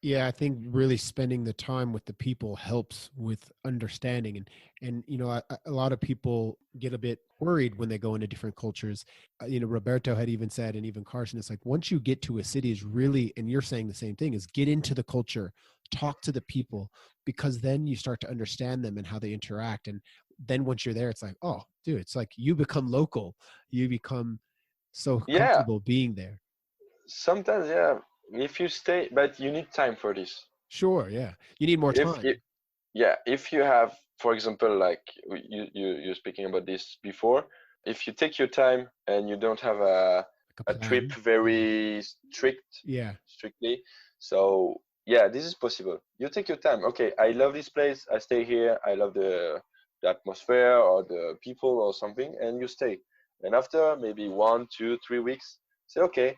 Yeah, I think really spending the time with the people helps with understanding. And a lot of people get a bit worried when they go into different cultures. Roberto had even said, and even Carson, it's like once you get to a city, is really, and you're saying the same thing, is get into the culture, talk to the people, because then you start to understand them and how they interact. And then once you're there, it's like, oh, dude, it's like you become local, you become so yeah, comfortable being there. sometimes yeah, if you stay, but you need time for this. Sure, yeah, you need more If time. Yeah, if you have, for example, like you're speaking about this before, if you take your time and you don't have Like a a trip plan. very Yeah. strictly, so yeah, this is possible. You take your time. Okay, I love this place. I stay here. I love the atmosphere or the people or something, and you stay. And after maybe 1, 2, 3 weeks, say, okay,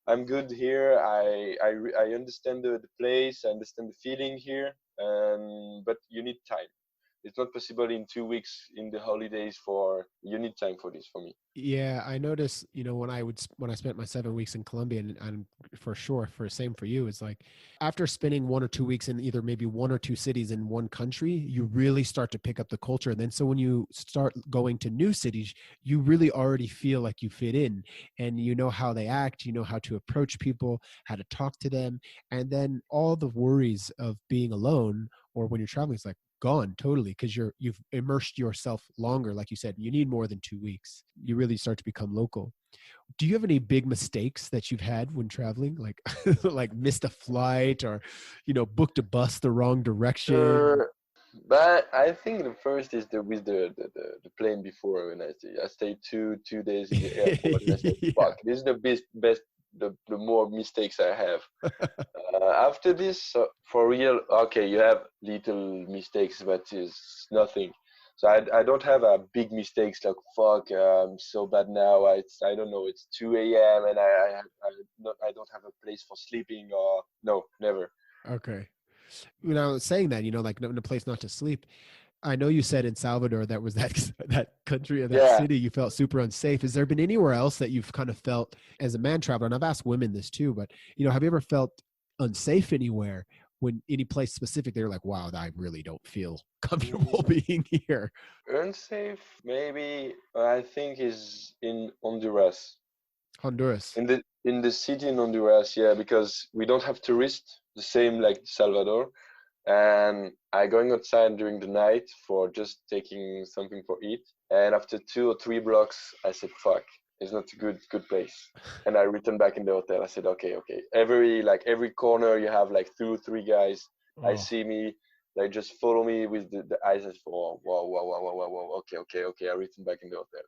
I'm good here. I understand the place. I understand the feeling here. And but you need time. It's not possible in 2 weeks in the holidays. For you need time for this for me. Yeah, I notice, when I spent my 7 weeks in Colombia, and for sure, for same for you, it's like after spending 1 or 2 weeks in either maybe one or two cities in one country, you really start to pick up the culture. And then so when you start going to new cities, you really already feel like you fit in, and you know how they act, you know how to approach people, how to talk to them. And then all the worries of being alone or when you're traveling is like gone totally, because you've immersed yourself longer. Like you said, you need more than 2 weeks. You really start to become local. Do you have any big mistakes that you've had when traveling, like like missed a flight, or booked a bus the wrong direction? But I think the first is with the plane before. When I stayed 2 days in the airport, and I said, Yeah. "Fuck, this is the best the more mistakes I have." After this, for real, okay, you have little mistakes, but it's nothing. So I don't have a big mistakes like fuck, I'm so bad now. I don't know. It's 2 a.m. and I don't have a place for sleeping, or no, never. Okay. When I was saying that, like in a place not to sleep, I know you said in Salvador that was that that country or that Yeah. city you felt super unsafe. Has there been anywhere else that you've kind of felt as a man traveler? And I've asked women this too, but have you ever felt unsafe anywhere, when any place specific they're like, wow, I really don't feel comfortable Mm, being here? unsafe, maybe I think is in Honduras. Honduras. In the city in Honduras, yeah, because we don't have tourists, the same like Salvador. And I going outside during the night for just taking something for eat. And after 2 or 3 blocks, I said, "Fuck, it's not a good place." And I returned back in the hotel. I said, "Okay, okay." Every corner you have like 2 or 3 guys. I Oh, see me, like just follow me with the eyes. I said, "Whoa, whoa, whoa, whoa, whoa, whoa, whoa." Okay, okay, okay. I returned back in the hotel.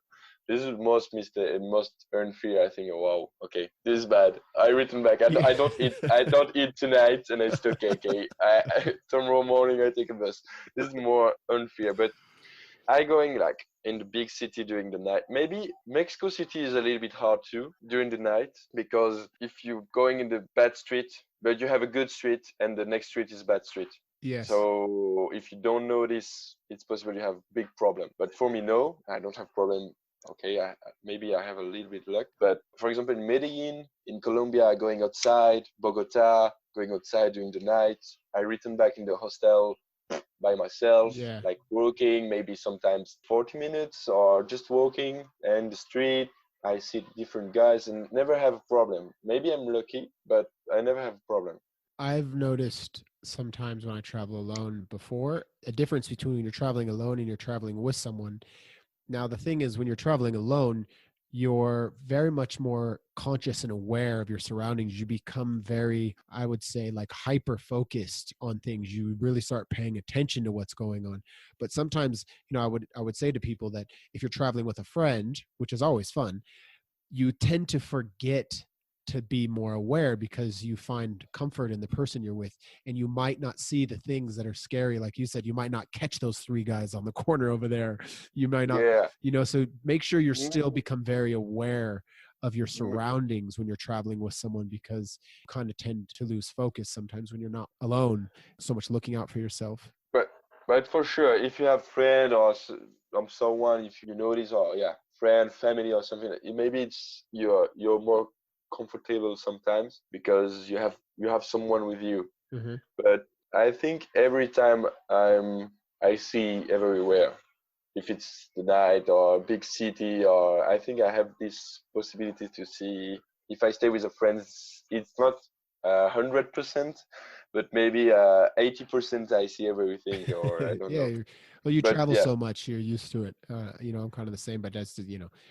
This is most mistake, most earned fear. I think, wow, okay, this is bad. I written back. yeah. I don't eat. I don't eat tonight, and I said, okay, okay. Tomorrow morning I take a bus. This is more unfair. But I going like in the big city during the night. Maybe Mexico City is a little bit hard too during the night, because if you're going in the bad street, but you have a good street and the next street is bad street. Yes. So if you don't know this, it's possible you have big problem. But for me, no, I don't have problem. Okay, maybe I have a little bit luck. But for example, in Medellin, in Colombia, going outside, Bogota, going outside during the night. I return back in the hostel by myself, Yeah. like walking, maybe sometimes 40 minutes or just walking in the street. I see different guys and never have a problem. Maybe I'm lucky, but I never have a problem. I've noticed sometimes when I travel alone before a difference between when you're traveling alone and you're traveling with someone. Now, the thing is, when you're traveling alone, you're very much more conscious and aware of your surroundings. You become very, I would say, like hyper focused on things. You really start paying attention to what's going on. But sometimes, I would say to people that if you're traveling with a friend, which is always fun, you tend to forget to be more aware because you find comfort in the person you're with, and you might not see the things that are scary. Like you said, you might not catch those 3 guys on the corner over there. You might not, Yeah. so make sure you're still Mm, become very aware of your but surroundings when you're traveling with someone, because you kind of tend to lose focus sometimes when you're not alone, so much looking out for yourself. but but for sure, if you have friend or someone, if you notice, or yeah, friend, family, or something, maybe it's you're more comfortable sometimes because you have someone with you. Hmm. But I think every time I see everywhere, if it's the night or a big city, or I think I have this possibility to see. If I stay with a friend, it's not 100%, but maybe 80% I see everything, or I don't Yeah, know. well, you But travel yeah, so much, you're used to it. I'm kind of the same, but that's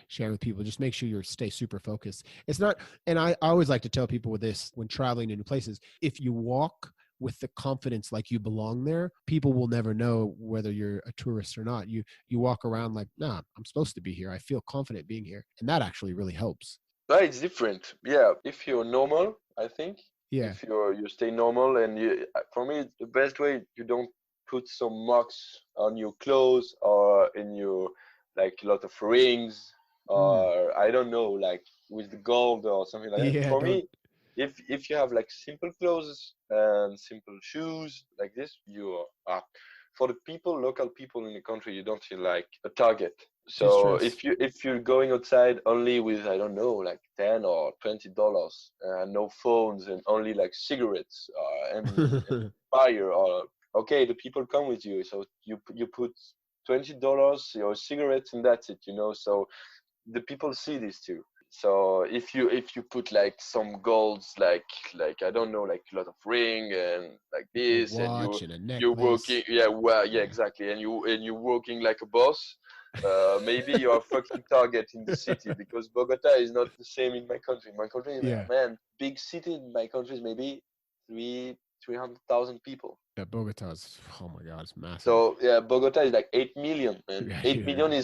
sharing with people. Just make sure you stay super focused. It's not, and I always like to tell people with this when traveling to new places, if you walk with the confidence like you belong there, people will never know whether you're a tourist or not. You walk around like, nah, I'm supposed to be here. I feel confident being here, and that actually really helps. but it's different. Yeah, if you're normal, I think Yeah. if you stay normal, and for me the best way, you don't put some marks on your clothes or in your, like, a lot of rings, Mm. or I don't know, like with the gold or something like that. Yeah, For don't. me, if you have like simple clothes and simple shoes like this, you are, for the people, local people in the country, you don't feel like a target. So Distress. if you're going outside only with, I don't know, like $10 or $20, no phones, and only like cigarettes, and fire, or okay, the people come with you, so you put $20 your cigarettes, and that's it, so the people see this too. So if you put like some golds, like I don't know, like a lot of ring and like A this, and watch and a you're working, necklace. yeah, well, yeah, Yeah. exactly, and you're working like a boss. Maybe you're a fucking target in the city, because Bogota is not the same in my country. My country, Yeah. man, big city in my country is maybe 300,000 people. Yeah, Bogota's, oh my God, it's massive. So yeah, Bogota is like 8 million, man. Yeah, 8 million yeah,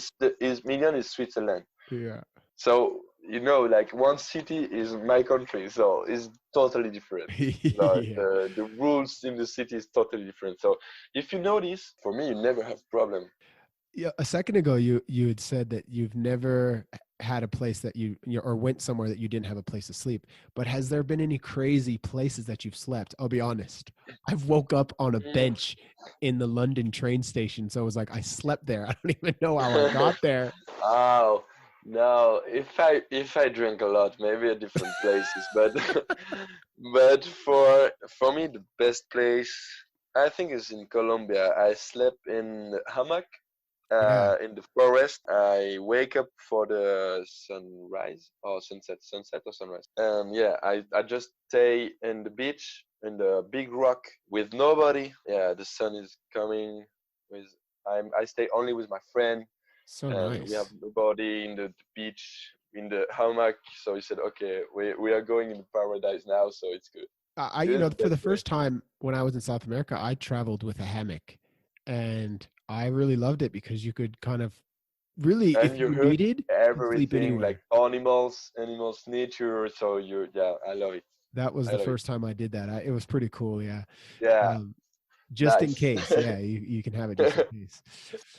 is Switzerland. yeah. So like one city is my country, so it's totally different. Like Yeah. the rules in the city is totally different. So if you notice, for me, you never have problem. Yeah, a second ago you had said that you've never had a place that or went somewhere that you didn't have a place to sleep. But has there been any crazy places that you've slept? I'll be honest. I've woke up on a bench in the London train station, so it was like I slept there. I don't even know how I got there. Oh no! If I drink a lot, maybe at different places, but but for me, the best place I think is in Colombia. I slept in hammock Yeah, in the forest. I wake up for the sunrise or sunset or sunrise. Yeah, I just stay in the beach in the big rock with nobody. Yeah, the sun is coming. With I stay only with my friend, so and we have nice. nobody in the beach in the hammock. So he said, okay, we are going in paradise now, so it's good. I It's for the best way. first time when I was in South America, I traveled with a hammock, and I really loved it because you could kind of really, And if you you heard needed, you could sleep everything like anywhere. animals, nature. So yeah, I love it. That was I the love it. first time I did that. It was pretty cool. Yeah. Yeah, Um, just in nice. case. Yeah, you can have it just in case.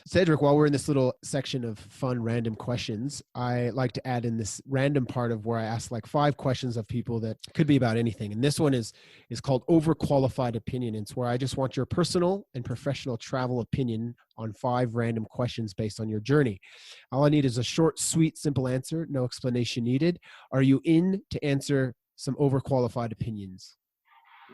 Cedric, while we're in this little section of fun, random questions, I like to add in this random part of where I ask like 5 questions of people that could be about anything. And this one is called overqualified opinion. It's where I just want your personal and professional travel opinion on 5 random questions based on your journey. All I need is a short, sweet, simple answer, no explanation needed. Are you in to answer some overqualified opinions?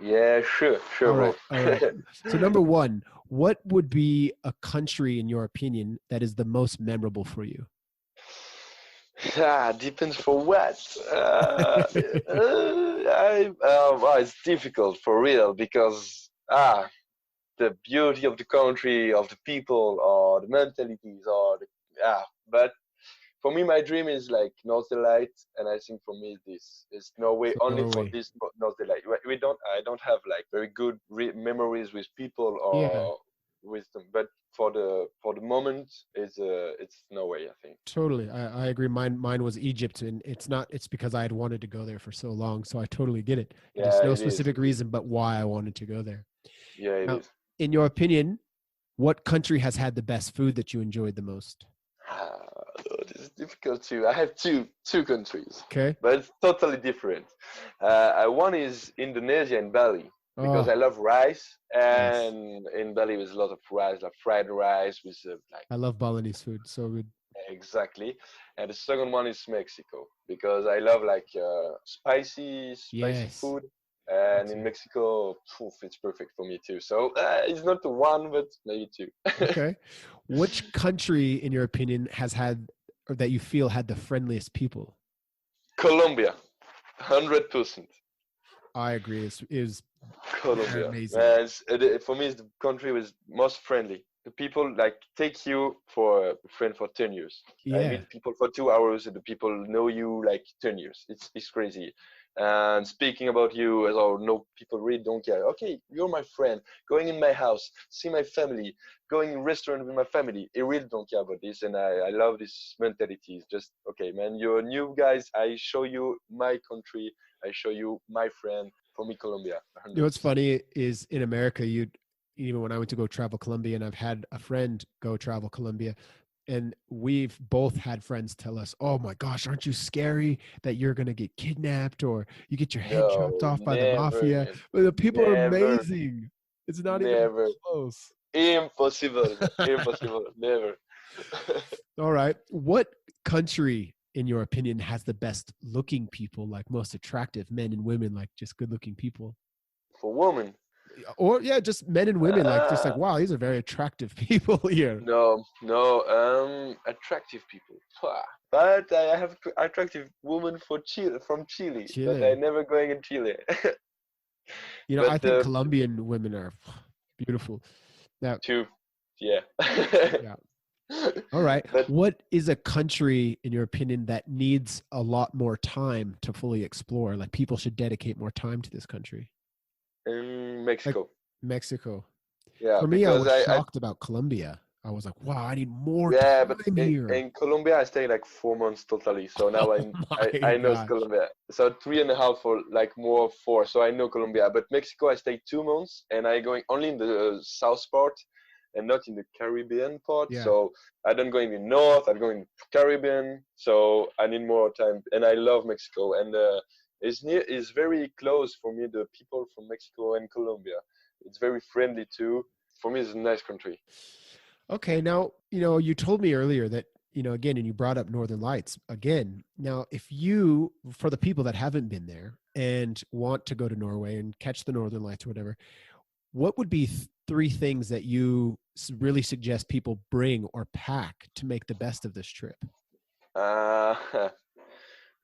Yeah, sure, All right. bro. All right. So number 1, what would be a country in your opinion that is the most memorable for you? Depends for what. Well, it's difficult for real, because the beauty of the country, of the people, or the mentalities, or the but for me, my dream is like Northern Light, and I think for me this is Norway, So only for Norway. this Northern Light. We don't, I don't have like very good memories with people Yeah, or with them, but for the moment, it's Norway, I think. totally. I agree. Mine was Egypt, and it's because I had wanted to go there for so long. So I totally get it. And Yeah, there's no it is. specific It is. reason but why I wanted to go there. Yeah, it Now, is. in your opinion, what country has had the best food that you enjoyed the most? Ah, this is difficult too. I have two countries, Okay. but it's totally different. One is Indonesia and Bali, because Oh, I love rice, yes. and in Bali there's a lot of rice, like fried rice with like I love Balinese food. So good. exactly. And the second one is Mexico, because I love like spicy Yes. food. Me And in too. Mexico, poof, it's perfect for me too. So it's not the one, but maybe two. Okay. Which country, in your opinion, has had or that you feel had the friendliest people? Colombia, 100%. I agree. Is they're Colombia, amazing. man, for me, it's the country was most friendly. The people like take you for a friend for 10 years. I Yeah. meet people for 2 hours, and the people know you like 10 years. It's crazy. And speaking about you, as I know, people really don't care. Okay, you're my friend. Going in my house, see my family, going in restaurant with my family. They really don't care about this, and I love this mentality. It's just okay, man. You're new guys. I show you my country. I show you my friend. for me, Colombia. You know what's 100%. funny is in America, even when I went to go travel Colombia, and I've had a friend go travel Colombia, and we've both had friends tell us, "Oh my gosh, aren't you scary that you're gonna get kidnapped or you get your head chopped No, off by the never, mafia?" man. But the people are Never, amazing. It's not even never. close. Impossible, man. Impossible. Never. All right. What country, in your opinion, has the best looking people, like most attractive men and women, like just good looking people? For women. Or yeah, just men and women, like just like, Uh, wow, these are very attractive people here. no, no. Attractive people. Pwah. But I have attractive women from Chile, but I Chile. never going in Chile. You know, I But think Colombian women are beautiful. Now, two, yeah. yeah. All right. But What is a country, in your opinion, that needs a lot more time to fully explore? Like people should dedicate more time to this country. in Like Mexico, Mexico. yeah, For me, I because was I shocked about Colombia. I was like, wow, I need more yeah, but time here. in Colombia I stayed like 4 months totally. So now Oh my I know gosh. Colombia. So 3.5 or like more 4. So I know Colombia. But Mexico I stayed 2 months, and I going only in the south part and not in the Caribbean part. Yeah. So I don't go in the north. I go in the Caribbean. So I need more time, and I love Mexico. And it's very close for me. The people from Mexico and Colombia. It's very friendly too. For me, it's a nice country. Okay. Now, you told me earlier that, again, and you brought up Northern Lights again. Now, for the people that haven't been there and want to go to Norway and catch the Northern Lights or whatever, what would be three things that you really suggest people bring or pack to make the best of this trip? Uh,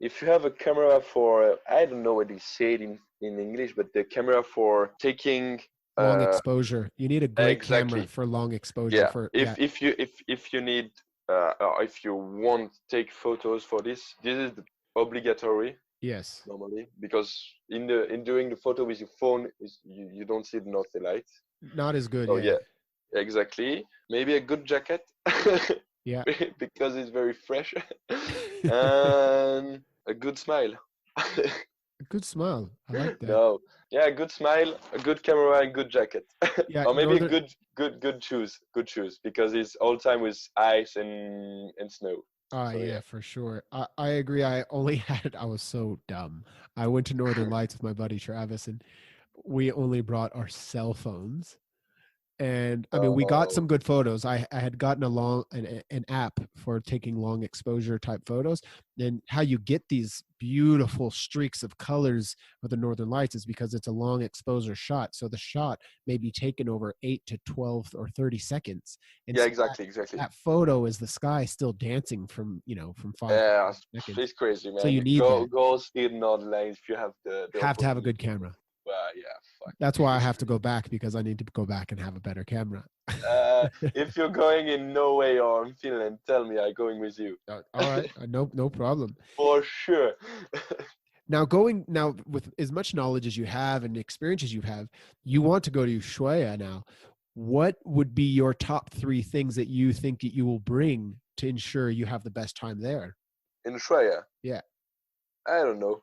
if you have a camera for, I don't know what they say it in English, but the camera for taking, Long uh, exposure. You need a great camera exactly, for long exposure. yeah. For yeah, If you need, or if you want to take photos for this is obligatory yes, normally, because in doing the photo with your phone you don't see the northern light. not as good. So Yeah, yeah, exactly. Maybe a good jacket yeah. because it's very fresh, and a good smile. A good smile. I like that. No, yeah, a good smile, a good camera, and good jacket, Yeah, or maybe a northern. good shoes, because it's all time with ice and snow. So Yeah, yeah. for sure. I agree. I was so dumb. I went to Northern Lights with my buddy Travis, and we only brought our cell phones. And I mean, we got Oh some good photos. I had gotten an app for taking long exposure type photos. And how you get these beautiful streaks of colors with the Northern Lights is because it's a long exposure shot. So the shot may be taken over 8 to 12 or 30 seconds. And yeah, so exactly. that photo is the sky still dancing from 5 to Yeah, 10 seconds. it's crazy, So you man. need that. Go see it in Northern Lights if you have the Have to have a opportunity. good camera. Yeah, That's why I fuck. have to go back, because I need to go back and have a better camera. If you're going in Norway or in Finland, tell me. I'm going with you All right. No problem. for sure. Now with as much knowledge as you have and experience as you have, you want to go to Ushuaia now. What would be your top three things that you think that you will bring to ensure you have the best time there? In Australia, Yeah. I don't know.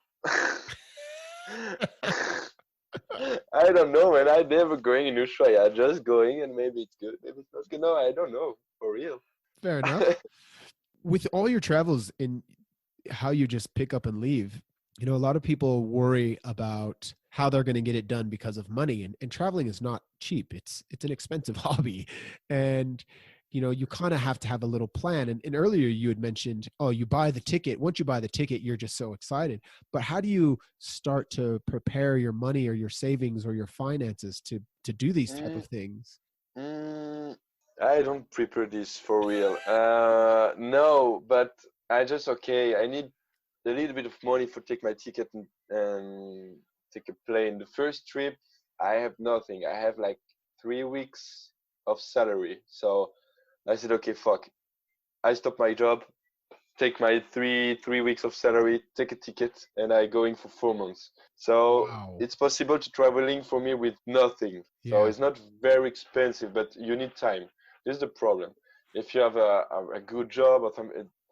I don't know, man. I never going in Australia. Just going, and maybe it's good, maybe it's not good. No, I don't know for real. Fair enough. With all your travels and how you just pick up and leave, a lot of people worry about how they're going to get it done because of money, and traveling is not cheap. It's an expensive hobby, and you kind of have to have a little plan. And earlier you had mentioned, oh, you buy the ticket. Once you buy the ticket, you're just so excited. But how do you start to prepare your money or your savings or your finances to do these type Mm, of things? mm, I don't prepare this for real. No, but I just okay. I need a little bit of money for take my ticket and take a plane. The first trip, I have nothing. I have like 3 weeks of salary. So I said, okay, fuck. I stop my job, take my three weeks of salary, take a ticket, and I going for 4 months. So Wow. it's possible to traveling for me with nothing. So Yeah. it's not very expensive, but you need time. This is the problem. If you have a good job, or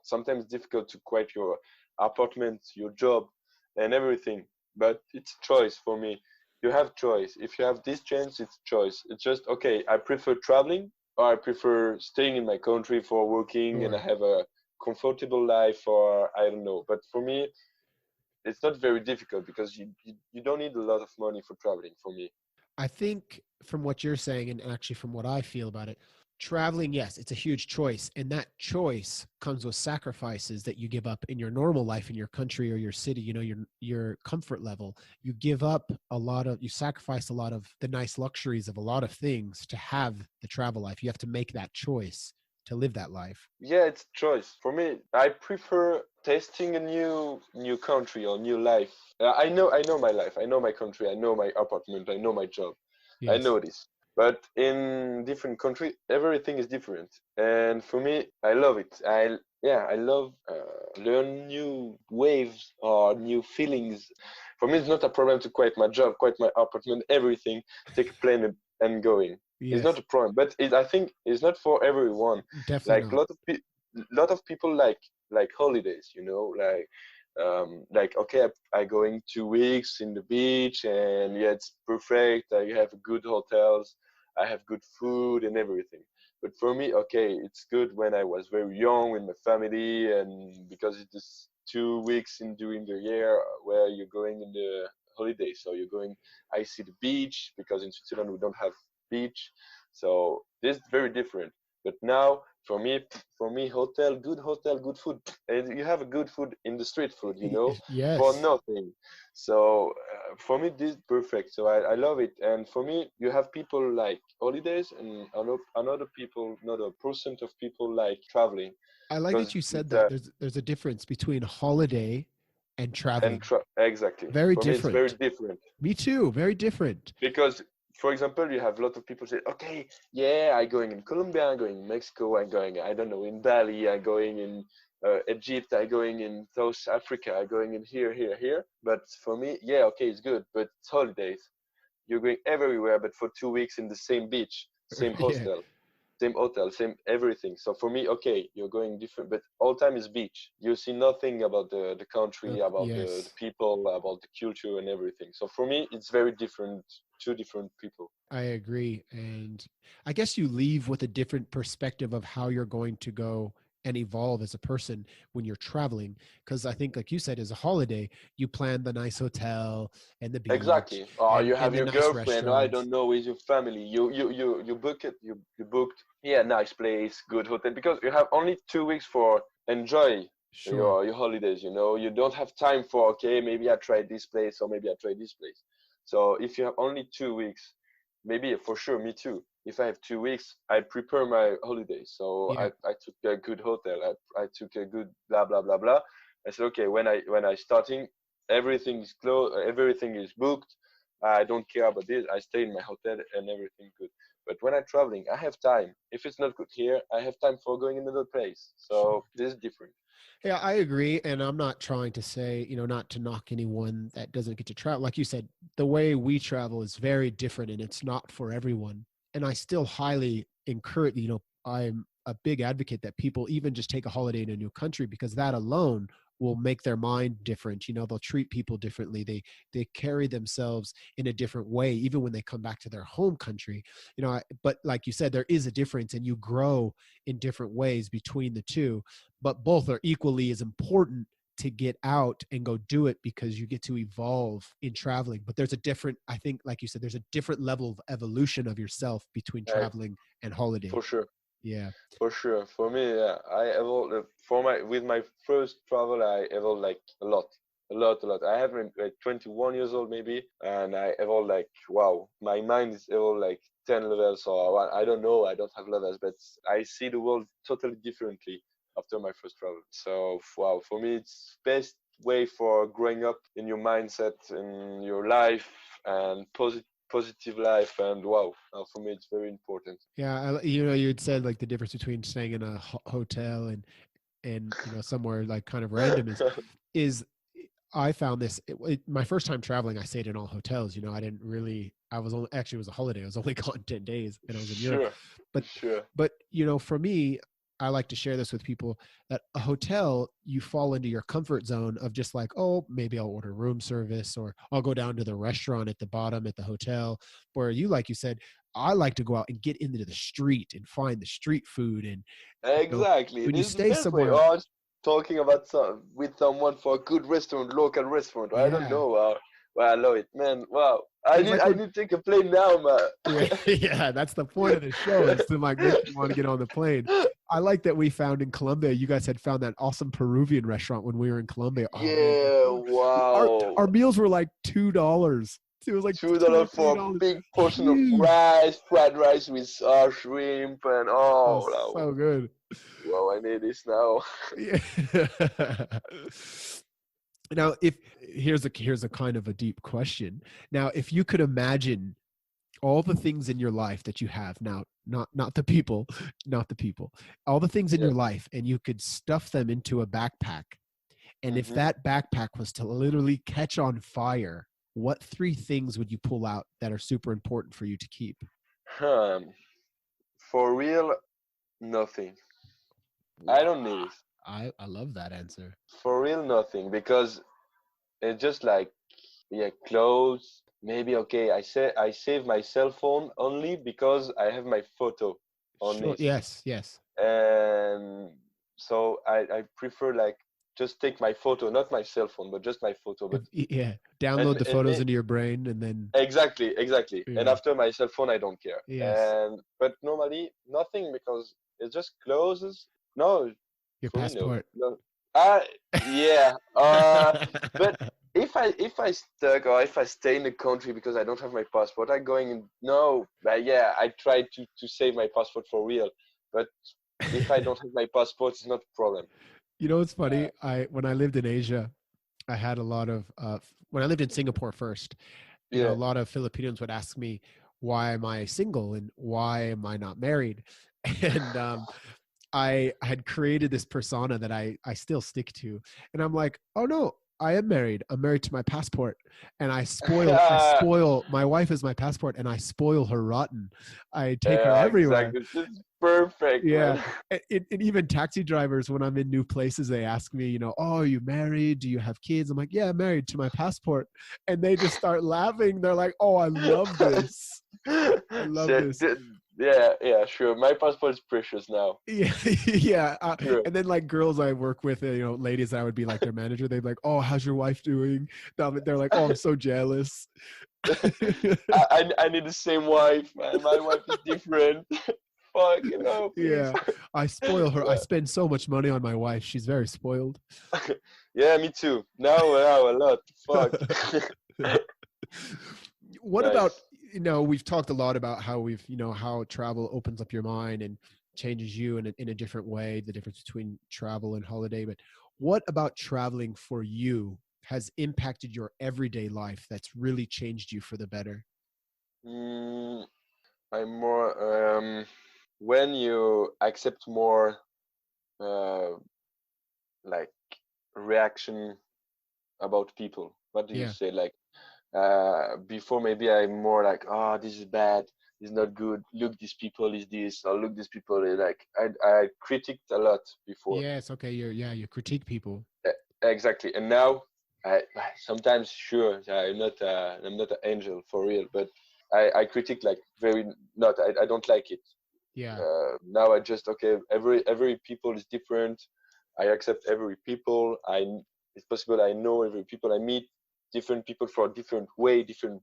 sometimes it's difficult to quit your apartment, your job, and everything. But it's a choice for me. you have choice. If you have this chance, it's choice. It's just, okay, I prefer traveling or I prefer staying in my country for working and I Sure. have a comfortable life, or I don't know. But for me, it's not very difficult because you don't need a lot of money for traveling for me. I think from what you're saying, and actually from what I feel about it, traveling, yes, it's a huge choice. And that choice comes with sacrifices that you give up in your normal life in your country or your city, your comfort level. You give up you sacrifice a lot of the nice luxuries of a lot of things to have the travel life. You have to make that choice to live that life. Yeah, it's choice. For me, I prefer testing a new country or new life. I know my life. I know my country. I know my apartment. I know my job. I Yes. know this. But in different country, everything is different. And for me, I love it. I love learn new waves or new feelings. For me, it's not a problem to quit my job, quit my apartment, everything, take a plane and going. It's not Yes. a problem, but I think it's not for everyone. Definitely Like not. lot of people like holidays, like okay, I going 2 weeks in the beach and yeah, it's perfect. I have good hotels, I have good food and everything. But for me, okay, it's good when I was very young with my family, and because it is 2 weeks in during the year where you're going in the holiday, so you're going. I see the beach because in Switzerland we don't have beach, so this is very different. But now hotel, good food. And you have a good food in the street food, for Yes. nothing. So for me, this is perfect. So I love it. And for me, you have people like holidays, and another people, another percent of people like traveling, I like that because you said it's that. There's a difference between holiday and traveling. exactly. Very For me, it's very different. different. Me too. Very different. Because for example, you have a lot of people say, okay, yeah, I'm going in Colombia, I'm going in Mexico, I'm going, I don't know, in Bali, I'm going in Egypt, I'm going in South Africa, I'm going in here. But for me, yeah, okay, it's good, but it's holidays. You're going everywhere, but for 2 weeks in the same beach, same Yeah. hostel, same hotel, same everything. So for me, okay, you're going different, but all time is beach. You see nothing about the country, about the Yes. people, about the culture and everything. So for me, it's very different, two different people. I agree. And I guess you leave with a different perspective of how you're going to go and evolve as a person when you're traveling. Because I think, like you said, as a holiday, you plan the nice hotel and the beach Exactly. Or you and have the your nice girlfriend, or I restaurants. don't know, with your family. You book it. You booked. Yeah, nice place, good hotel, because you have only 2 weeks for enjoy Sure. your holidays. You don't have time for, okay, maybe I try this place or maybe I try this place. So if you have only 2 weeks, maybe for sure, me too. If I have 2 weeks, I prepare my holidays. So Yeah. I took a good hotel. I took a good blah blah blah blah. I said, okay, when I starting, everything is closed, everything is booked. I don't care about this. I stay in my hotel and everything good. But when I'm traveling, I have time. If it's not good here, I have time for going another place. Sure. So this is different. Yeah, I agree. And I'm not trying to say, not to knock anyone that doesn't get to travel. Like you said, the way we travel is very different and it's not for everyone. And I still highly encourage, I'm a big advocate that people even just take a holiday in a new country, because that alone will make their mind different. They'll treat people differently. They carry themselves in a different way, even when they come back to their home country. But like you said, there is a difference and you grow in different ways between the two, but both are equally as important to get out and go do it, because you get to evolve in traveling. But there's a different, I think, like you said, there's a different level of evolution of yourself between Uh, traveling and holiday. for sure. Yeah. For sure. For me, yeah, I evolved for my with my first travel. I evolved like a lot. I have been like 21 years old maybe, and I evolved like wow. My mind is evolved like 10 levels, or I don't know. I don't have levels, but I see the world totally differently after my first travel. So wow, for me, it's best way for growing up in your mindset in your life and positive life, and wow, for me it's very important. Yeah. You had said like the difference between staying in a hotel and somewhere like kind of random is I found this my first time traveling. I stayed in all hotels. I didn't really. I was only actually, it was a holiday. I was only gone 10 days, and I was in Europe. Sure, But sure. for me, I like to share this with people, that a hotel, you fall into your comfort zone of just like, oh, maybe I'll order room service, or I'll go down to the restaurant at the bottom at the hotel. Where you, like you said, I like to go out and get into the street and find the street food. And Exactly. when you This is the stay best way. somewhere, Or I was talking about with someone for a good restaurant, local restaurant. I don't yeah, know. Well, I love it, man. Wow. it's like I when, need to take a plane now, man. yeah, yeah, that's the point of the show, is to like make you want to get on the plane. I like that we found in Colombia, you guys had found that awesome Peruvian restaurant when we were in Colombia. Oh, man, Yeah, our wow. meals were like $2. It was like $2 for a $3. big portion of Huge. rice, fried rice with shrimp, and Oh, oh, so good. wow, I need this now. Yeah. Now, if here's a kind of a deep question. Now, if you could imagine all the things in your life that you have now, not the people, all the things in Yeah. your life, and you could stuff them into a backpack. And if that backpack was to literally catch on fire, what 3 things would you pull out that are super important for you to keep? For real, nothing. I don't need it. I love that answer. For real, nothing, because it's just like, yeah, clothes. Maybe okay. I save my cell phone only because I have my photo on Sure. it, Yes. and so I prefer like just take my photo, not my cell phone, but just my photo. But Yeah. Download the photos into your brain, and then exactly. Yeah. And after my cell phone, I don't care. Yes. But normally nothing, because it's just clothes. No, Your for me, passport. no. Yeah. But if I stuck, or if I stay in the country because I don't have my passport, I going in. No, but yeah, I try to save my passport for real. But if I don't have my passport, it's not a problem. You know, it's funny. When I lived in Asia, I had a lot of when I lived in Singapore first, a Yeah. lot of Filipinos would ask me, why am I single and why am I not married? And I had created this persona that I still stick to. And I'm like, oh no, I am married. I'm married to my passport. And I spoil my wife is my passport, and I spoil her rotten. I take her Yeah, everywhere. exactly. This is perfect, Yeah. man. And even taxi drivers, when I'm in new places, they ask me, oh, are you married? Do you have kids? I'm like, yeah, I'm married to my passport. And they just start laughing. They're like, oh, I love this. I love this. Yeah, sure. My passport is precious now. Yeah. Yeah. Sure. And then like girls I work with, ladies, I would be like their manager. They'd be like, oh, how's your wife doing? They're like, oh, I'm so jealous. I need the same wife, man. My wife is different. Fuck, please. Yeah. I spoil her. I spend so much money on my wife. She's very spoiled. Yeah, me too. Now a lot. Fuck. What Nice. about, we've talked a lot about how how travel opens up your mind and changes you in a different way, the difference between travel and holiday. But what about traveling for you has impacted your everyday life that's really changed you for the better? I'm more when you accept more like reaction about people. What do you Yeah. say? Like before, maybe I'm more like, oh, this is bad, this is not good. Look, these people is this, or look, these people is like. I critiqued a lot before. Yes. Okay. You critique people. Exactly, and now I sometimes sure I'm not an angel for real, but I critique like very not. I don't like it. Yeah. Now I just okay. Every people is different. I accept every people. It's possible I know every people I meet, different people for a different way, different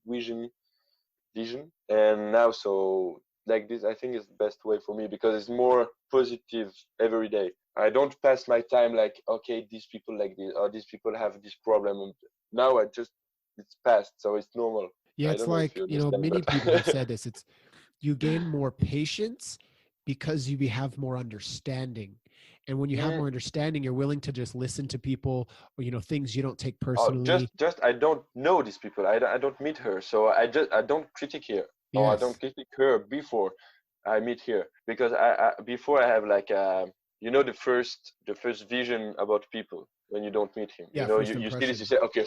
vision, and now so like this I think is the best way for me because it's more positive every day. I don't pass my time like okay these people like this or these people have this problem. Now it's past, so it's normal. Yeah. I It's don't know if like, you understand, many but people have said this. You gain more patience because you have more understanding. And when you have more understanding, you're willing to just listen to people, or, things you don't take personally. just I don't know these people. I don't meet her, so I don't critique her, or I Yes. don't critique her before I meet her because I before I have like the first vision about people when you don't meet him. Yeah, You first see this, impression. you say okay,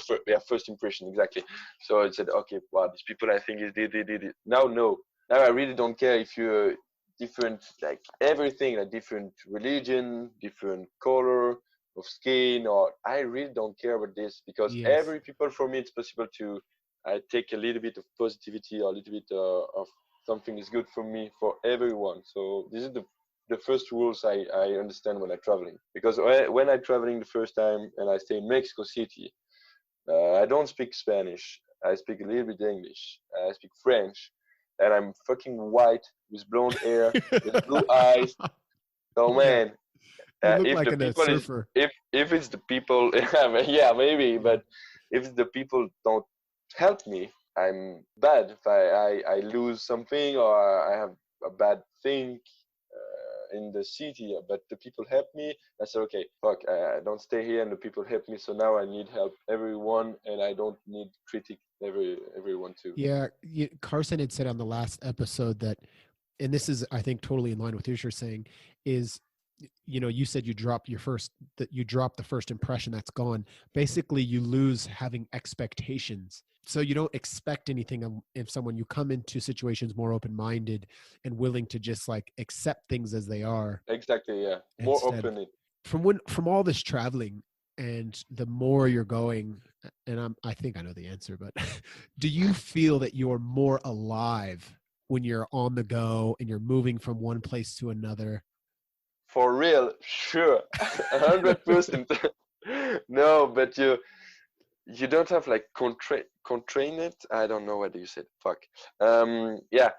first impression exactly. So I said okay, wow, these people I think is did it. Now no, now I really don't care if you different, like everything, like different religion, different color of skin, or I really don't care about this because Yes. every people for me it's possible to I take a little bit of positivity or a little bit of something is good for me for everyone. So this is the first rules I understand when I'm traveling because when I'm traveling the first time and I stay in Mexico City, I don't speak Spanish. I speak a little bit English. I speak French, and I'm fucking white with blonde hair, with blue eyes. So Yeah. man, You look if like the a people is surfer. if it's the people, yeah, maybe. Yeah. But if the people don't help me, I'm bad. If I lose something or I have a bad thing in the city, but the people help me. I said, okay, fuck, I don't stay here, and the people help me. So now I need help everyone, and I don't need critic everyone too. Yeah. Carson had said on the last episode that, and this is, I think, totally in line with what you're saying, is, you said you drop the first impression that's gone. Basically, you lose having expectations. So you don't expect anything if someone, you come into situations more open-minded and willing to just like accept things as they are Exactly, yeah. More instead of open. from all this traveling and the more you're going, and I think I know the answer, but do you feel that you're more alive when you're on the go and you're moving from one place to another? For real, sure, 100%. No, but you don't have like contrain it. I don't know what you said. Fuck. Yeah,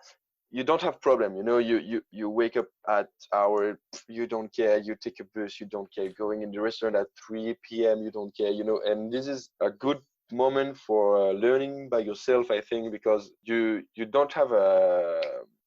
you don't have problem. You wake up at hour. You don't care. You take a bus. You don't care. Going in the restaurant at 3 p.m. You don't care. And this is a good moment for learning by yourself. I think because you don't have a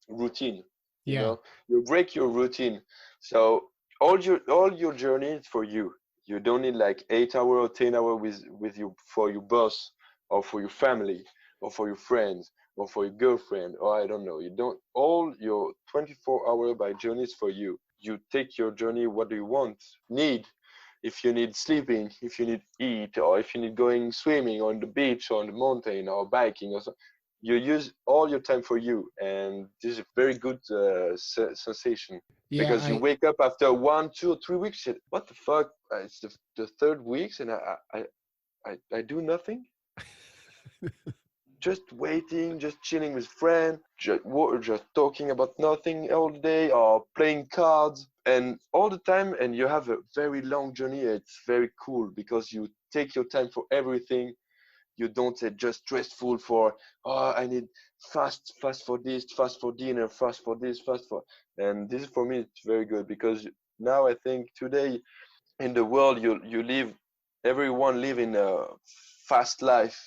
routine. Yeah, You break your routine. So all your journey is for you. You don't need like 8 hour or 10 hour with you for your boss or for your family or for your friends or for your girlfriend or I don't know. You don't all your 24-hour by journeys for you. You take your journey. What do you want? Need. If you need sleeping, if you need eat, or if you need going swimming on the beach or on the mountain or biking or so, you use all your time for you, and this is a very good sensation yeah. because you wake up after 1, 2, or 3 weeks. What the fuck? It's the third weeks, and I do nothing. Just waiting, just chilling with friends, just talking about nothing all day, or playing cards, and all the time. And you have a very long journey. It's very cool because you take your time for everything. You don't say just stressful for, oh, I need fast for this, fast for dinner, fast for this, fast for, and this for me it's very good because now I think today in the world you live, everyone live in a fast life.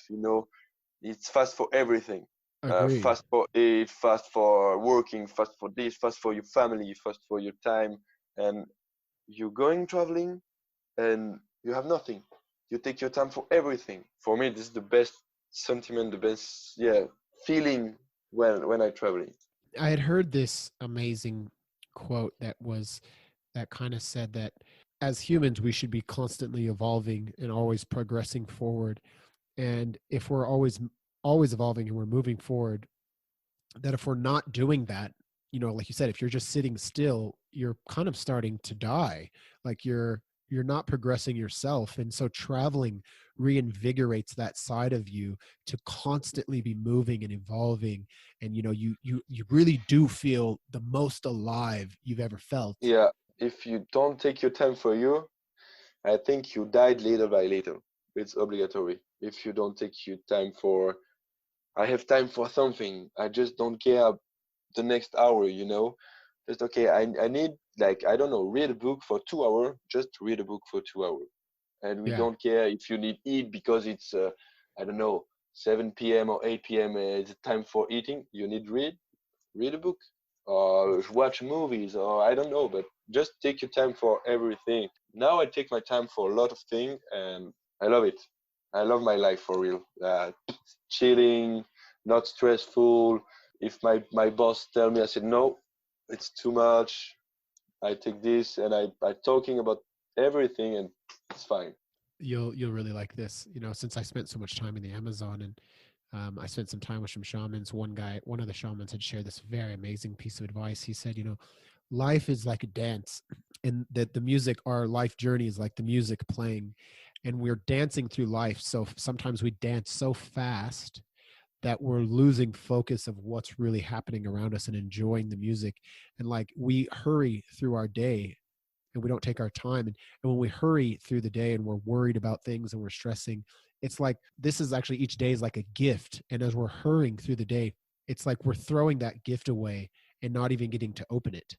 It's fast for everything. Agreed. Fast for eat, fast for working, fast for this, fast for your family, fast for your time, and you going traveling and you have nothing. You take your time for everything. For me, this is the best sentiment, the best feeling when I traveling. I had heard this amazing quote that kind of said that as humans we should be constantly evolving and always progressing forward. And if we're always evolving and we're moving forward, that if we're not doing that, like you said, if you're just sitting still, you're kind of starting to die. Like you're not progressing yourself. And so traveling reinvigorates that side of you to constantly be moving and evolving. And you really do feel the most alive you've ever felt. Yeah, if you don't take your time for you, I think you died little by little. It's obligatory. If you don't take your time for, I have time for something. I just don't care the next hour. Just okay. I need like I don't know, read a book for 2 hours. Just read a book for 2 hours. And we Yeah. don't care if you need eat because it's I don't know 7 p.m. or 8 p.m. It's time for eating. You need read a book or watch movies or I don't know, but just take your time for everything. Now I take my time for a lot of things and I love it. I love my life for real. Chilling, not stressful. If my boss tell me, I said no, it's too much. I take this and I talking about everything and it's fine. You'll really like this, since I spent so much time in the Amazon, and I spent some time with some shamans. One of the shamans had shared this very amazing piece of advice. He said, life is like a dance, and that the music, our life journey is like the music playing, and we're dancing through life. So sometimes we dance so fast that we're losing focus of what's really happening around us and enjoying the music. And like we hurry through our day and we don't take our time. And when we hurry through the day and we're worried about things and we're stressing, it's like this is actually each day is like a gift. And as we're hurrying through the day, it's like we're throwing that gift away and not even getting to open it,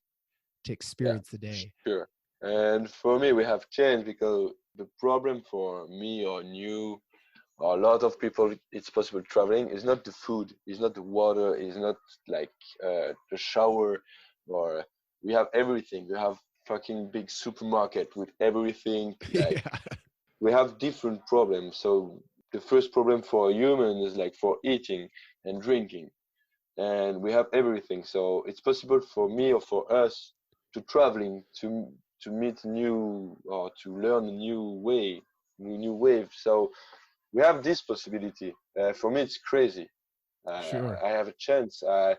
to Yeah, experience the day. sure. And for me, we have changed because the problem for me or you or a lot of people, it's possible traveling, is not the food, is not the water, is not like the shower, or we have everything. We have fucking big supermarket with everything. Like Yeah. we have different problems. So the first problem for a human is like for eating and drinking, and we have everything. So it's possible for me or for us to traveling to meet new or to learn a new way, new wave. So we have this possibility. For me, it's crazy. Sure. I have a chance. I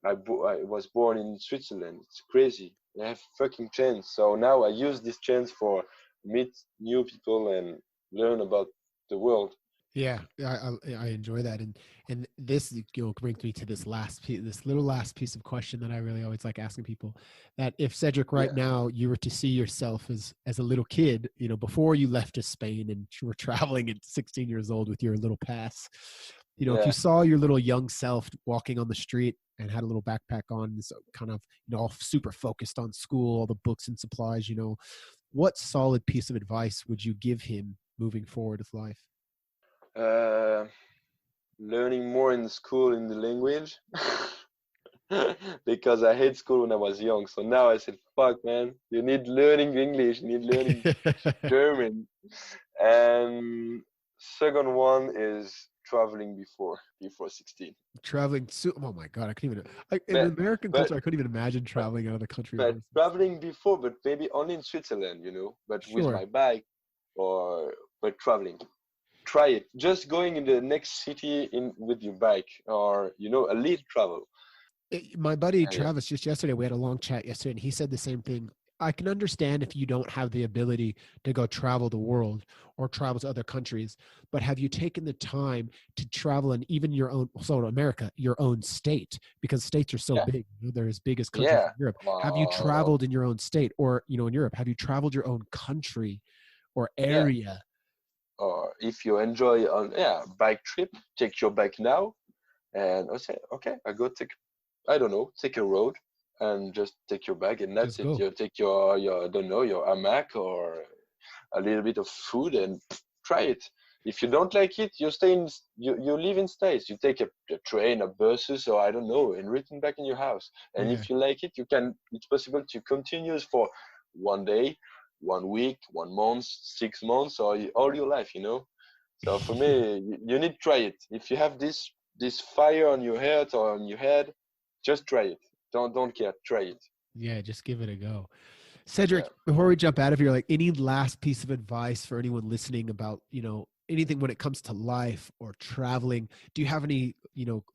was born in Switzerland. It's crazy. I have fucking chance. So now I use this chance for meet new people and learn about the world. Yeah, I enjoy that, and this brings me to this last piece, this little last piece of question that I really always like asking people. That if Cedric, right Yeah, now, you were to see yourself as a little kid, before you left to Spain and you were traveling at 16 years old with your little pass, if you yeah. saw your little young self walking on the street and had a little backpack on, so kind of all super focused on school, all the books and supplies, what solid piece of advice would you give him moving forward with life? Uh, Learning more in school in the language. Because I hate school when I was young. So now I said, fuck, man, you need learning English, you need learning German. And second one is traveling before 16. Traveling to, oh my god, I couldn't even in But American but culture I couldn't even imagine but, traveling out of the country but before. traveling before, but maybe only in Switzerland, but with Sure. my bike or but traveling. Try it. Just going in the next city in with your bike or a little travel. My buddy Yeah. Travis, just yesterday, we had a long chat yesterday, and he said the same thing. I can understand if you don't have the ability to go travel the world or travel to other countries, but have you taken the time to travel in even your own, so America, your own state, because states are so Yeah. big, they're as big as countries Yeah. in Europe. Have you traveled in your own state, or, in Europe, have you traveled your own country or Yeah. area? Or if you enjoy bike trip, take your bike now and I say, okay, I don't know, take a road and just take your bag and that's Just it. go. You take your I don't know, your hamac or a little bit of food and try it. If you don't like it, you live in states. You take a train, a buses, or I don't know, and return back in your house. And Yeah. if you like it, it's possible to continue for one day, 1 week, 1 month, 6 months, or all your life. So for me, you need to try it. If you have this fire on your head or on your head, just try it. Don't care. Try it. Yeah, just give it a go. Yeah. Cedric, before we jump out of here, like any last piece of advice for anyone listening about, anything when it comes to life or traveling? Do you have any,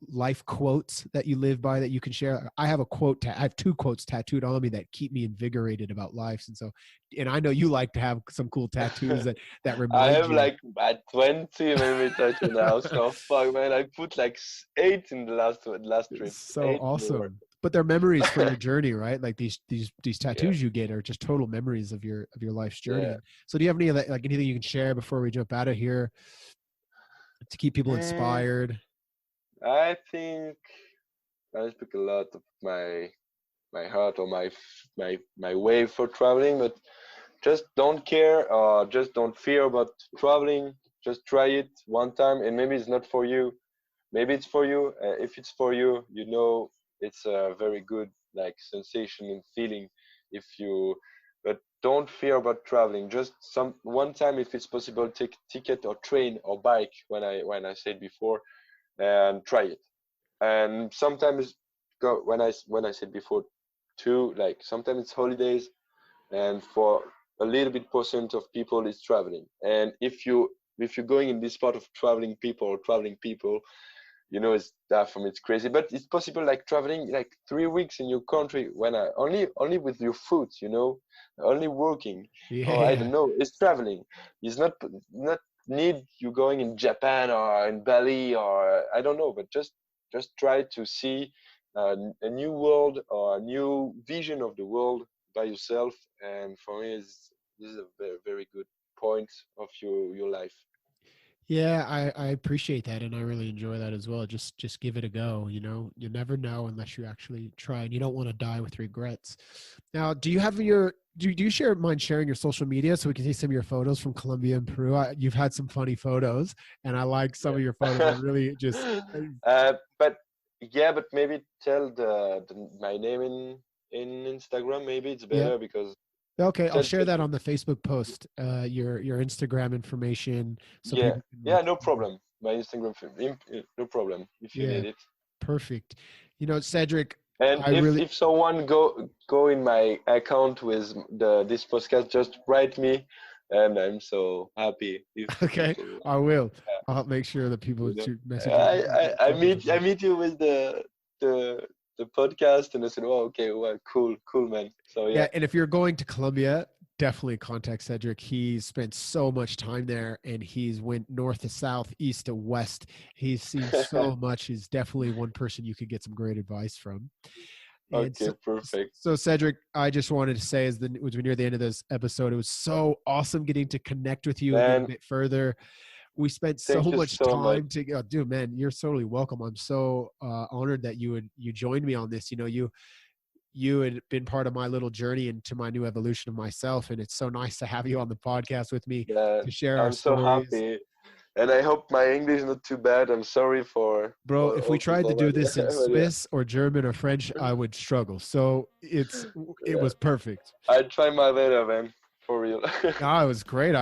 life quotes that you live by that you can share? I have a quote, I have two quotes tattooed on me that keep me invigorated about life. And I know you like to have some cool tattoos that I remind have you. like at 20 maybe tattoo now. So fuck, man. I put like eight in the last trip. So Eight more. awesome. But they're memories from your journey, right? Like these Yeah. tattoos you get are just total memories of your life's journey. Yeah. And so do you have any of that, like anything you can share before we jump out of here to keep people Mm, inspired? I think I speak a lot of my heart or my way for traveling, but just don't care or just don't fear about traveling. Just try it one time, and maybe it's not for you. Maybe it's for you. If it's for you, it's a very good like sensation and feeling. If you, but don't fear about traveling. Just some one time, if it's possible, take ticket or train or bike. When I said before, and try it. And sometimes go when I said before, too. Like sometimes it's holidays, and for a little bit percent of people is traveling. And if you're going in this part of traveling people, it's for me it's crazy, but it's possible like traveling like 3 weeks in your country when only with your foot, only working, or I Yeah. don't know, it's traveling. It's not need you going in Japan or in Bali or I don't know, but just try to see a new world or a new vision of the world by yourself. And for me, this is a very, very good point of your life. Yeah, I appreciate that, and I really enjoy that as well. Just give it a go. You never know unless you actually try, and you don't want to die with regrets. Now, do you have do you mind sharing your social media so we can see some of your photos from Colombia and Peru? You've had some funny photos, and I like some of your photos. I Yeah. really just But yeah, but maybe tell my name in Instagram. Maybe it's yeah. better because Okay, I'll tell, share tell that on the Facebook post. Your Instagram information so yeah, people can yeah, no problem. My Instagram, no problem if you yeah, need it. perfect. Cedric, And I if really if someone go in my account with this podcast, just write me, and I'm so happy if okay, I will. I'll make sure that people you know shoot messages. I meet you with the the podcast, and I said, oh, okay, well, cool man. So Yeah, yeah. and if you're going to Colombia, definitely contact Cedric. He's spent so much time there, and he's went north to south, east to west. He's seen so much. He's definitely one person you could get some great advice from. And Okay, perfect. so Cedric, I just wanted to say, as we're near the end of this episode, it was so awesome getting to connect with you again a Man, bit further. We spent so thank you much so much. time together. Dude, man, you're totally welcome. I'm so honored that you joined me on this. You had been part of my little journey into my new evolution of myself, and it's so nice to have you on the podcast with me Yeah, to share our I'm so stories. happy, and I hope my English is not too bad. I'm sorry Bro, for if we all tried to people, do but, this in but yeah, Swiss or German or French, I would struggle. So it yeah. was perfect. I try my better, man, for real. No, it was great.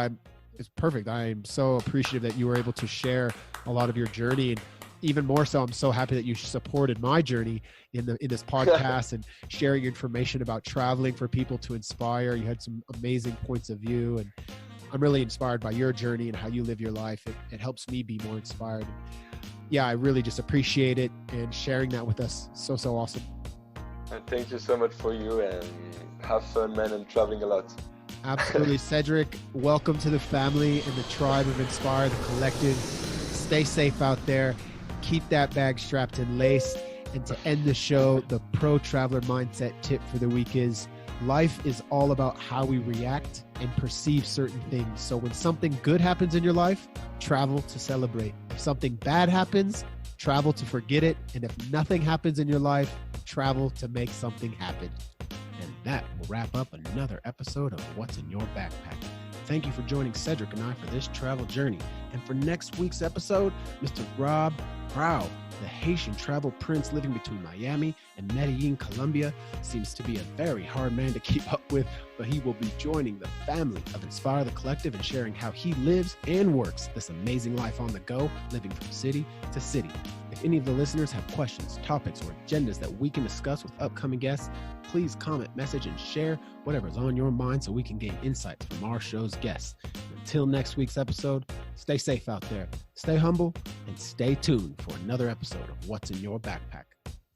It's perfect. I'm so appreciative that you were able to share a lot of your journey, and even more so, I'm so happy that you supported my journey in this podcast and sharing information about traveling for people to inspire. You had some amazing points of view, and I'm really inspired by your journey and how you live your life. It helps me be more inspired. Yeah, I really just appreciate it, and sharing that with us. So awesome. And thank you so much for you, and have fun, man, and traveling a lot. Absolutely. Cedric, welcome to the family and the tribe of Inspire, the collective. Stay safe out there. Keep that bag strapped and laced. And to end the show, the pro traveler mindset tip for the week is life is all about how we react and perceive certain things. So when something good happens in your life, travel to celebrate. If something bad happens, travel to forget it. And if nothing happens in your life, travel to make something happen. And that will wrap up another episode of What's in Your Backpack. Thank you for joining Cedric and I for this travel journey. And for next week's episode, Mr. Rob Proud, the Haitian travel prince living between Miami and Medellin, Colombia, seems to be a very hard man to keep up with, but he will be joining the family of Inspire the Collective and sharing how he lives and works this amazing life on the go, living from city to city. If any of the listeners have questions, topics, or agendas that we can discuss with upcoming guests, please comment, message, and share whatever's on your mind so we can gain insights from our show's guests. Until next week's episode, stay safe out there, stay humble, and stay tuned for another episode of What's in Your Backpack.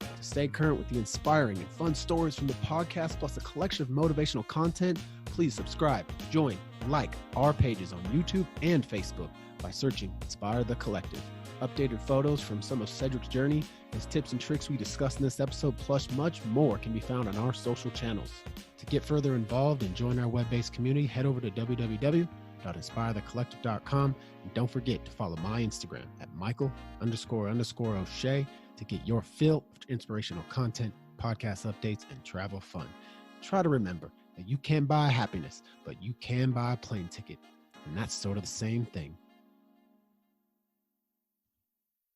To stay current with the inspiring and fun stories from the podcast, plus a collection of motivational content, please subscribe, join, like our pages on YouTube and Facebook by searching Inspire the Collective. Updated photos from some of Cedric's journey, his tips and tricks we discussed in this episode, plus much more can be found on our social channels. To get further involved and join our web-based community, head over to www.inspirethecollective.com, and don't forget to follow my Instagram at Michael__O'Shea to get your fill of inspirational content, podcast updates, and travel fun. Try to remember that you can buy happiness, but you can buy a plane ticket, and that's sort of the same thing.